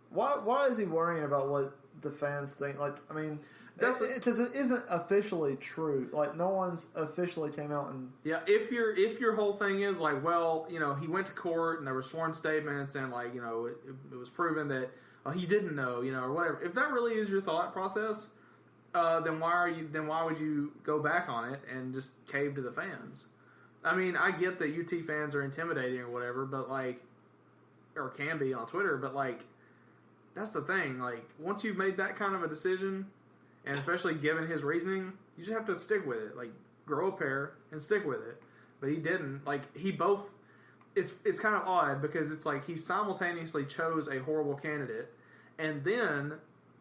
why is he worrying about what the fans think? Like, I mean, because it isn't officially true. Like, no one's officially came out and if your whole thing is like, well, he went to court and there were sworn statements and like it was proven that he didn't know, or whatever. If that really is your thought process, then why would you go back on it and just cave to the fans? I mean, I get that UT fans are intimidating or whatever, but like, or can be on Twitter, but like, that's the thing. Like, once you've made that kind of a decision, and especially given his reasoning, you just have to stick with it. Like, grow a pair and stick with it. But he didn't. Like, it's kind of odd because it's like he simultaneously chose a horrible candidate and then,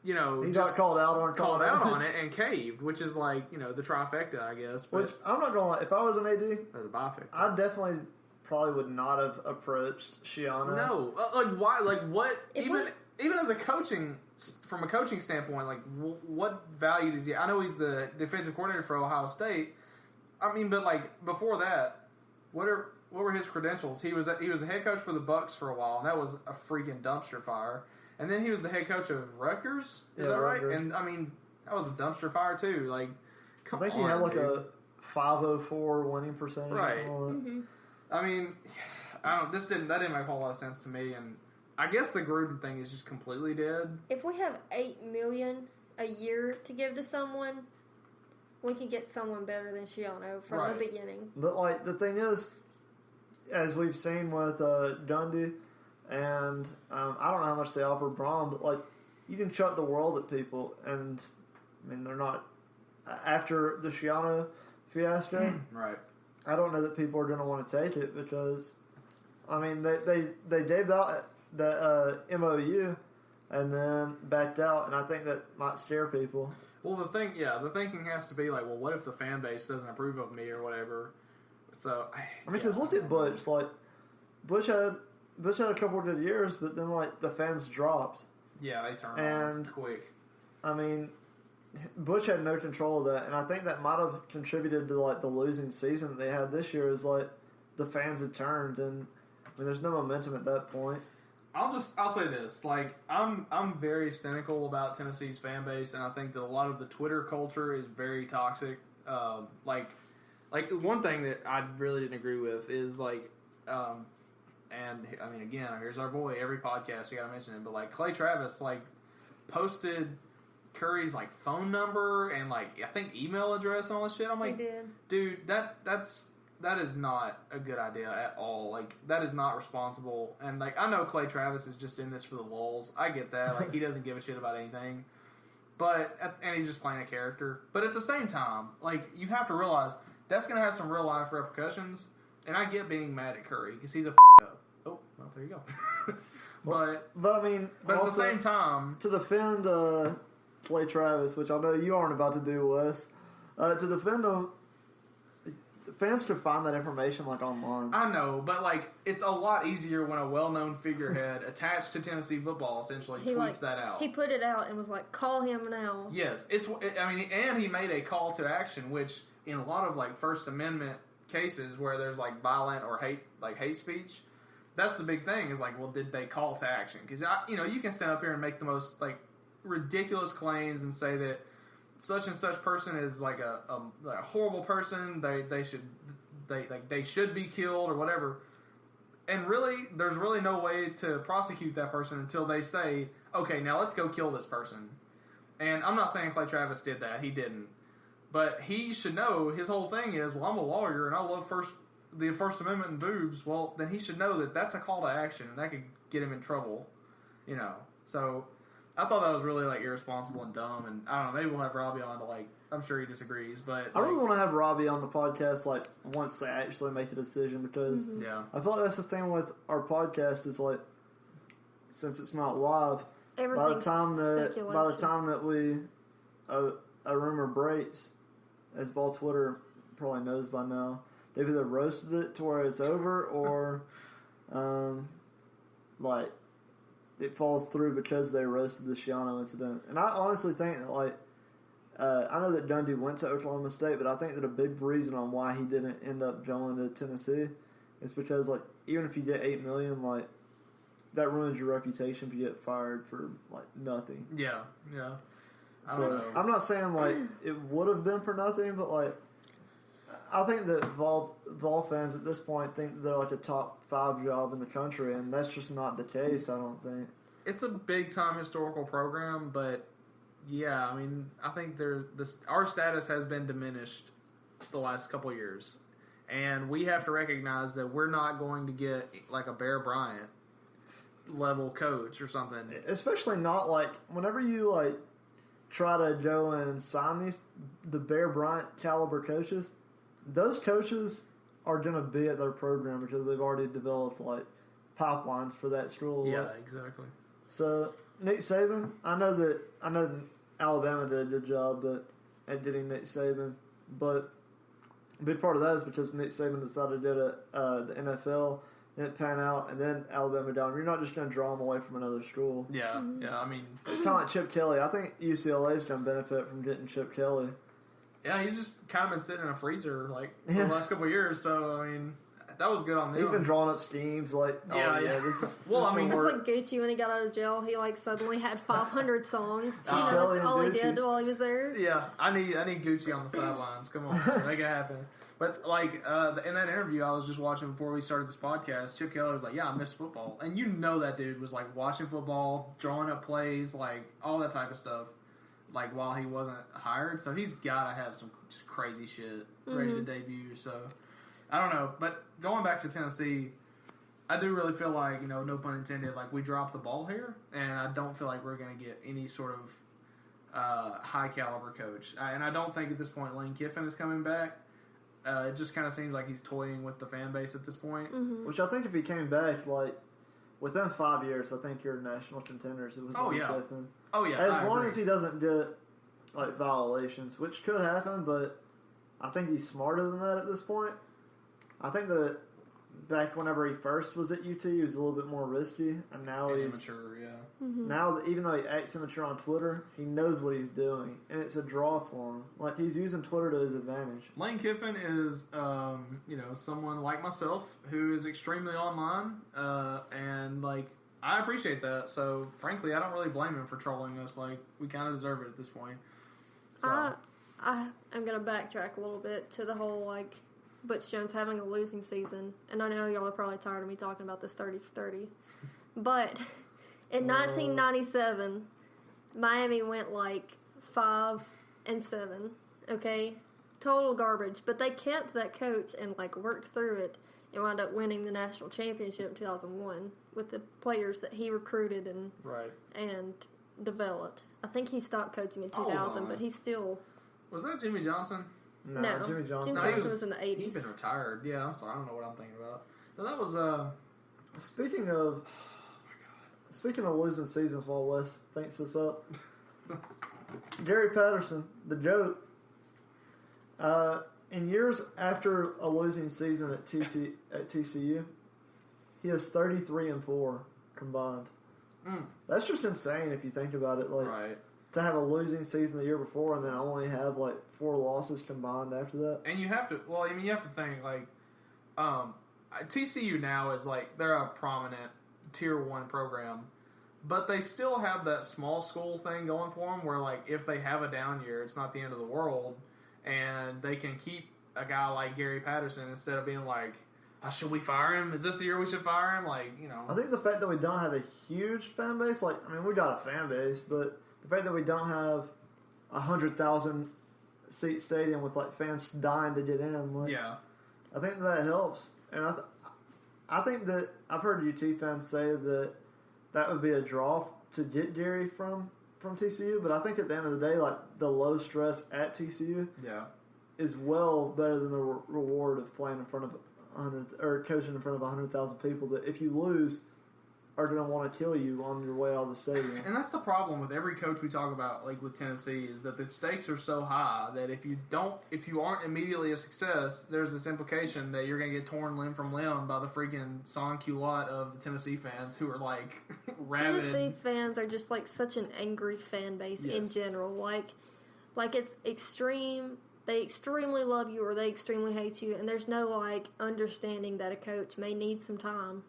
he just called out on it and caved, which is like, the trifecta, I guess. But, which, I'm not going to lie, if I was an AD, or the bifecta. I definitely probably would not have approached Schiano. No. Like, why? Like, what? Even as from a coaching standpoint, like, what value does he? I know he's the defensive coordinator for Ohio State. I mean, but like before that, what were his credentials? He was the head coach for the Bucks for a while, and that was a freaking dumpster fire. And then he was the head coach of Rutgers. Is that right? Rutgers. And I mean, that was a dumpster fire too. Like, come on, I think he had like a 504 winning percentage. Right. Or something like that. I mean, That didn't make a whole lot of sense to me, and I guess the Gruden thing is just completely dead. If we have $8 million a year to give to someone, we can get someone better than Schiano from the beginning. But like the thing is, as we've seen with Dundee, and I don't know how much they offer Braun, but like you can chuck the world at people, and I mean they're not after the Schiano fiasco. Right. I don't know that people are going to want to take it because, I mean, they gave out the MOU and then backed out, and I think that might scare people. Well, the thinking has to be like, well, what if the fan base doesn't approve of me or whatever? So, I mean, because look at Butch. Like, Butch had a couple of good years, but then like the fans dropped. Yeah, they turned on quick. I mean, Butch had no control of that, and I think that might have contributed to like the losing season that they had this year. Is like the fans had turned, and I mean, there's no momentum at that point. I'll say this: like I'm very cynical about Tennessee's fan base, and I think that a lot of the Twitter culture is very toxic. Like one thing that I really didn't agree with is like, and I mean, again, here's our boy. Every podcast we gotta mention him, but like Clay Travis like posted Curry's like phone number and like I think email address and all this shit. I'm like, dude, that is not a good idea at all. Like that is not responsible. And like I know Clay Travis is just in this for the lulz. I get that. Like he doesn't give a shit about anything. And he's just playing a character. But at the same time, like you have to realize that's going to have some real life repercussions. And I get being mad at Curry because he's a up. Oh, well, there you go. but I mean, but at the same time, to defend Clay Travis, which I know you aren't about to do, Wes, to defend him, fans could find that information like online. I know, but like it's a lot easier when a well-known figurehead attached to Tennessee football essentially tweets that out. He put it out and was like, "Call him now." Yes, and he made a call to action, which in a lot of like First Amendment cases where there's like violent or hate speech, that's the big thing. Is like, well, did they call to action? Because you can stand up here and make the most like ridiculous claims and say that such and such person is like a horrible person. They should be killed or whatever. And really, there's really no way to prosecute that person until they say, okay, now let's go kill this person. And I'm not saying Clay Travis did that. He didn't. But he should know his whole thing is, well, I'm a lawyer and I love the First Amendment and boobs. Well, then he should know that that's a call to action and that could get him in trouble. So I thought that was really like irresponsible and dumb, and I don't know. Maybe we'll have Robbie on to like. I'm sure he disagrees, but I really want to have Robbie on the podcast like once they actually make a decision because I feel like that's the thing with our podcast is like since it's not live. By the time that we a rumor breaks, as Vol Twitter probably knows by now, they've either roasted it to where it's over or like. It falls through because they roasted the Schiano incident. And I honestly think that, like, I know that Dundee went to Oklahoma State, but I think that a big reason on why he didn't end up going to Tennessee is because, like, even if you get $8 million, like, that ruins your reputation if you get fired for, like, nothing. Yeah. So I'm not saying, like, it would have been for nothing, but, like, I think that Vol fans at this point think they're like a top 5 job in the country, and that's just not the case, I don't think. It's a big-time historical program, but, yeah, I mean, I think our status has been diminished the last couple of years, and we have to recognize that we're not going to get, like, a Bear Bryant level coach or something. Especially not, like, whenever you, like, try to go and sign the Bear Bryant caliber coaches, those coaches are going to be at their program because they've already developed like pipelines for that school. Yeah, exactly. So Nick Saban, I know Alabama did a good job at getting Nick Saban, but a big part of that is because Nick Saban decided to do the NFL, didn't pan out, and then Alabama down. You're not just going to draw them away from another school. Yeah. I mean, kind of like Chip Kelly. I think UCLA is going to benefit from getting Chip Kelly. Yeah, he's just kind of been sitting in a freezer like for the last couple of years. So I mean, that was good on them. He's been drawing up schemes like, this is. Well, I mean, it's like Gucci when he got out of jail. He like suddenly had 500 songs. That's all he did while he was there. Yeah, I need Gucci on the sidelines. Come on, make it happen. But, like, in that interview I was just watching before we started this podcast, Chip Kelly was like, yeah, I miss football. And you know that dude was, like, watching football, drawing up plays, like, all that type of stuff, like, while he wasn't hired. So he's got to have some just crazy shit ready to debut. So, I don't know. But going back to Tennessee, I do really feel like, you know, no pun intended, like, we dropped the ball here. And I don't feel like we're going to get any sort of high-caliber coach. And I don't think at this point Lane Kiffin is coming back. It just kind of seems like he's toying with the fan base at this point. Mm-hmm. Which I think if he came back, like, within 5 years, I think you're national contenders. It was Kiffin. Oh, yeah. As long as he doesn't get, like, violations, which could happen, but I think he's smarter than that at this point. I think that back whenever he first was at UT, he was a little bit more risky, and now he's immature, yeah. Mm-hmm. Now, even though he acts immature on Twitter, he knows what he's doing, and it's a draw for him. Like, he's using Twitter to his advantage. Lane Kiffin is, you know, someone like myself who is extremely online, and, like, I appreciate that. So, frankly, I don't really blame him for trolling us. Like, we kind of deserve it at this point. So. I'm going to backtrack a little bit to the whole, like, Butch Jones having a losing season. And I know y'all are probably tired of me talking about this 30 for 30. But in 1997, Miami went, like, 5-7, okay? Total garbage. But they kept that coach and, like, worked through it and wound up winning the national championship in 2001 with the players that he recruited and developed. I think he stopped coaching in 2000, but he's still... Was that Jimmy Johnson? No, Jimmy Johnson. Jimmy Johnson was in the 80s. He's been retired. Yeah, I'm sorry. I don't know what I'm thinking about. No, that was... Speaking of... Speaking of losing seasons while Wes thinks this up, Gary Patterson, the GOAT, in years after a losing season at TCU, he has 33-4 combined. That's just insane if you think about it. Like, to have a losing season the year before and then only have, like, 4 losses combined after that. And you have to, well, I mean, you have to think, like, TCU now is, like, they're a prominent Tier 1 program, but they still have that small school thing going for them where, like, if they have a down year, it's not the end of the world, and they can keep a guy like Gary Patterson instead of being like, should we fire him? Is this the year we should fire him? Like, you know. I think the fact that we don't have a huge fan base, like, I mean, we got a fan base, but the fact that we don't have 100,000 seat stadium with, like, fans dying to get in, like, I think that helps. And I think that I've heard UT fans say that would be a draw to get Gary from TCU, but I think at the end of the day, like, the low stress at TCU is well better than the reward of playing in front of coaching in front of 100,000 people that if you lose are going to want to kill you on your way out of the stadium. And that's the problem with every coach we talk about, like with Tennessee, is that the stakes are so high that if you aren't immediately a success, there's this implication that you're going to get torn limb from limb by the freaking sans culotte of the Tennessee fans who are like rabid. Tennessee fans are just like such an angry fan base in general. Like it's extreme. They extremely love you or they extremely hate you, and there's no like understanding that a coach may need some time.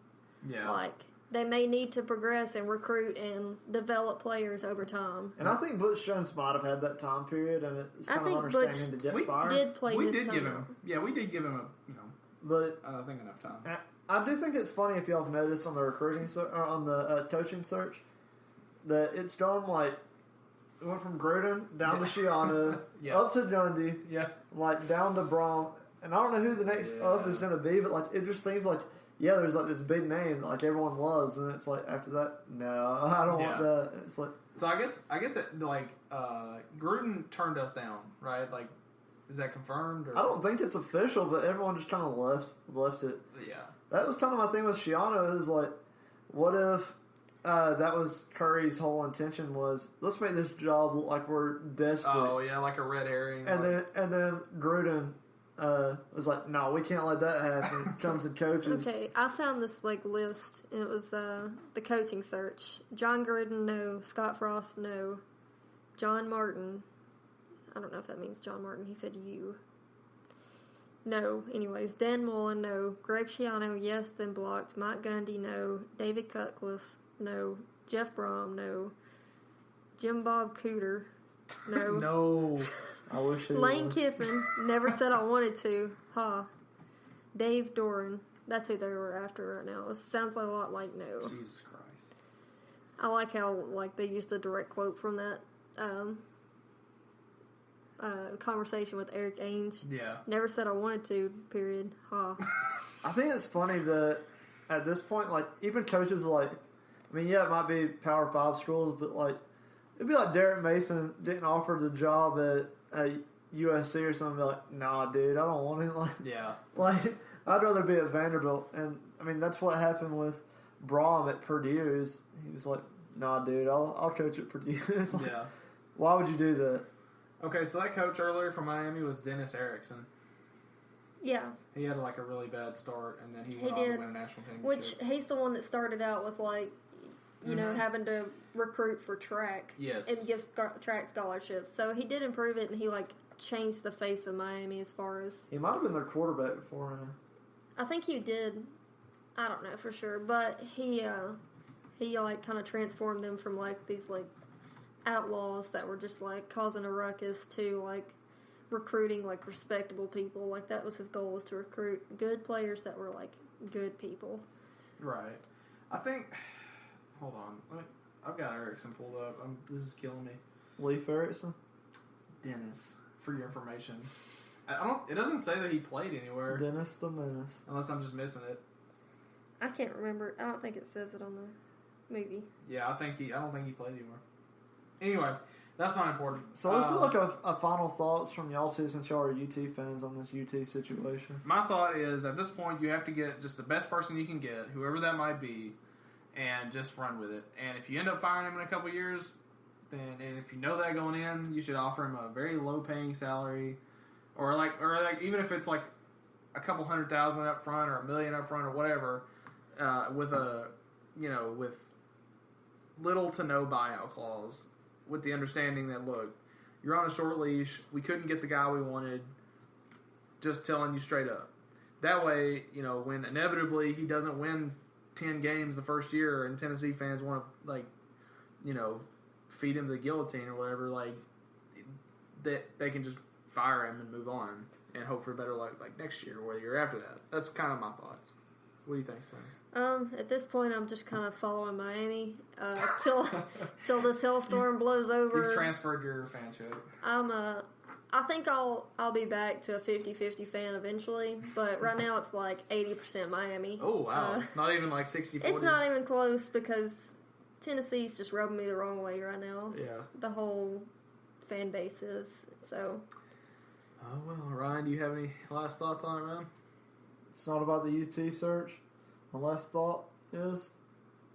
Yeah. Like, they may need to progress and recruit and develop players over time. And I think Butch Jones might have had that time period, and it's kind of understanding to get fired. We did play his time. We did give him but I think enough time. I do think it's funny if y'all have noticed on the recruiting or on the coaching search that it's gone like it went from Gruden down to Shiano, up to Gundy, like down to Braum, and I don't know who the next up is going to be, but like it just seems like. Yeah, there's like this big name that like everyone loves, and it's like after that, no, I don't want that. It's like so. I guess it, like Gruden turned us down, right? Like, is that confirmed? Or? I don't think it's official, but everyone just kind of left it. Yeah, that was kind of my thing with Shiano. Is like, what if that was Curry's whole intention was let's make this job look like we're desperate. Oh yeah, like a red herring. And then Gruden. Was like, no, we can't let that happen. Comes and coaches. Okay, I found this like list. And it was the coaching search. John Gruden, no. Scott Frost, no. John Martin. I don't know if that means John Martin. He said you. No. Anyways, Dan Mullen, no. Greg Schiano, yes, then blocked. Mike Gundy, no. David Cutcliffe, no. Jeff Brom, no. Jim Bob Cooter, no. No. I wish he Lane was. Kiffin never said I wanted to. Dave Doran. That's who they were after right now. It sounds a lot like no. Jesus Christ. I like how they used a direct quote from that conversation with Eric Ainge. Yeah. Never said I wanted to, period. I think it's funny that at this point, even coaches it might be Power 5 schools, but it'd be like Derek Mason didn't offer the job at USC or something. Be like, nah, dude, I don't want it. Yeah. I'd rather be at Vanderbilt. And I mean, that's what happened with Braum at Purdue. He was like, nah, dude, I'll coach at Purdue. Yeah. Why would you do that? Okay, so that coach earlier from Miami was Dennis Erickson. Yeah. He had a really bad start, and then he went on to win a national championship. Which he's the one that started out with having to recruit for track. Yes. And give track scholarships. So he did improve it, and he changed the face of Miami as far as. He might have been their quarterback before him. I think he did. I don't know for sure, but he kind of transformed them from these outlaws that were just causing a ruckus to recruiting respectable people. That was his goal, was to recruit good players that were good people. Right. I think. Hold on. I've got Erickson pulled up. This is killing me. Leif Erickson? Dennis, for your information. It doesn't say that he played anywhere. Dennis the Menace. Unless I'm just missing it. I can't remember. I don't think it says it on the movie. Yeah, I don't think he played anywhere. Anyway, that's not important. So let's do a final thoughts from y'all two, since y'all are UT fans, on this UT situation. My thought is, at this point, you have to get just the best person you can get, whoever that might be, and just run with it. And if you end up firing him in a couple years, and if you know that going in, you should offer him a very low-paying salary, or even if it's a couple $100,000 up front or $1 million up front or whatever, with little to no buyout clause, with the understanding that, look, you're on a short leash, we couldn't get the guy we wanted, just telling you straight up. That way, when inevitably he doesn't win 10 games the first year and Tennessee fans want to, feed him the guillotine or whatever, that they can just fire him and move on and hope for better luck next year or the year after that. That's kind of my thoughts. What do you think, Stan? At this point, I'm just kind of following Miami till this hellstorm blows over. You've transferred your fanship. I think I'll be back to a 50-50 fan eventually, but right now it's 80% Miami. Oh, wow. Not even 60-40? It's not even close, because Tennessee's just rubbing me the wrong way right now. Yeah. The whole fan base is, so. Oh, well, Ryan, do you have any last thoughts on it, man? It's not about the UT search. My last thought is,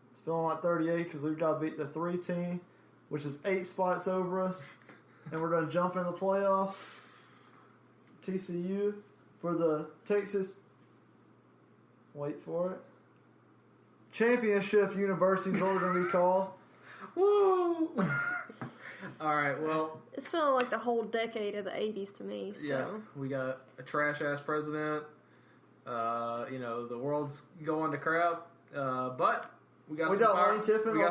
it's feeling like 38 because we've got to beat the 3 team, which is 8 spots over us, and we're going to jump in the playoffs. TCU for the Texas, wait for it, Championship University is what we're going to be called. Woo! All right, well. It's feeling like the whole decade of the 80s to me. So. Yeah, we got a trash-ass president. The world's going to crap. But we got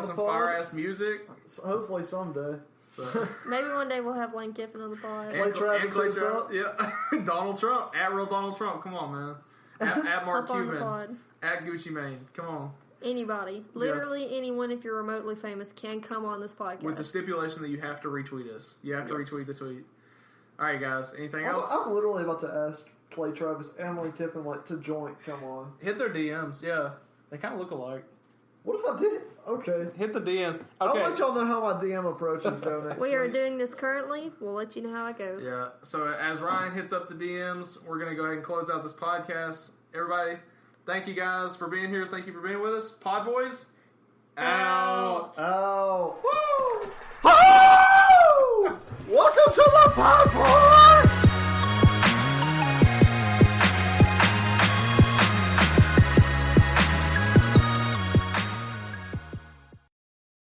some fire-ass music. Hopefully someday. So. Maybe one day we'll have Lane Kiffin on the pod. Clay Travis up. Yeah. Donald Trump. At real Donald Trump. Come on, man. At Mark Cuban. At Gucci Mane. Come on. Anybody. Literally anyone, if you're remotely famous, can come on this podcast. With the stipulation that you have to retweet us. You have to retweet the tweet. All right, guys. Anything else? I'm literally about to ask Clay Travis and Lane Kiffin to join. Come on. Hit their DMs. Yeah. They kind of look alike. What if I did? Okay. Hit the DMs. Okay. I'll let y'all know how my DM approaches go next We are doing this currently. We'll let you know how it goes. Yeah. So as Ryan hits up the DMs, we're going to go ahead and close out this podcast. Everybody, thank you guys for being here. Thank you for being with us. PodBois, out.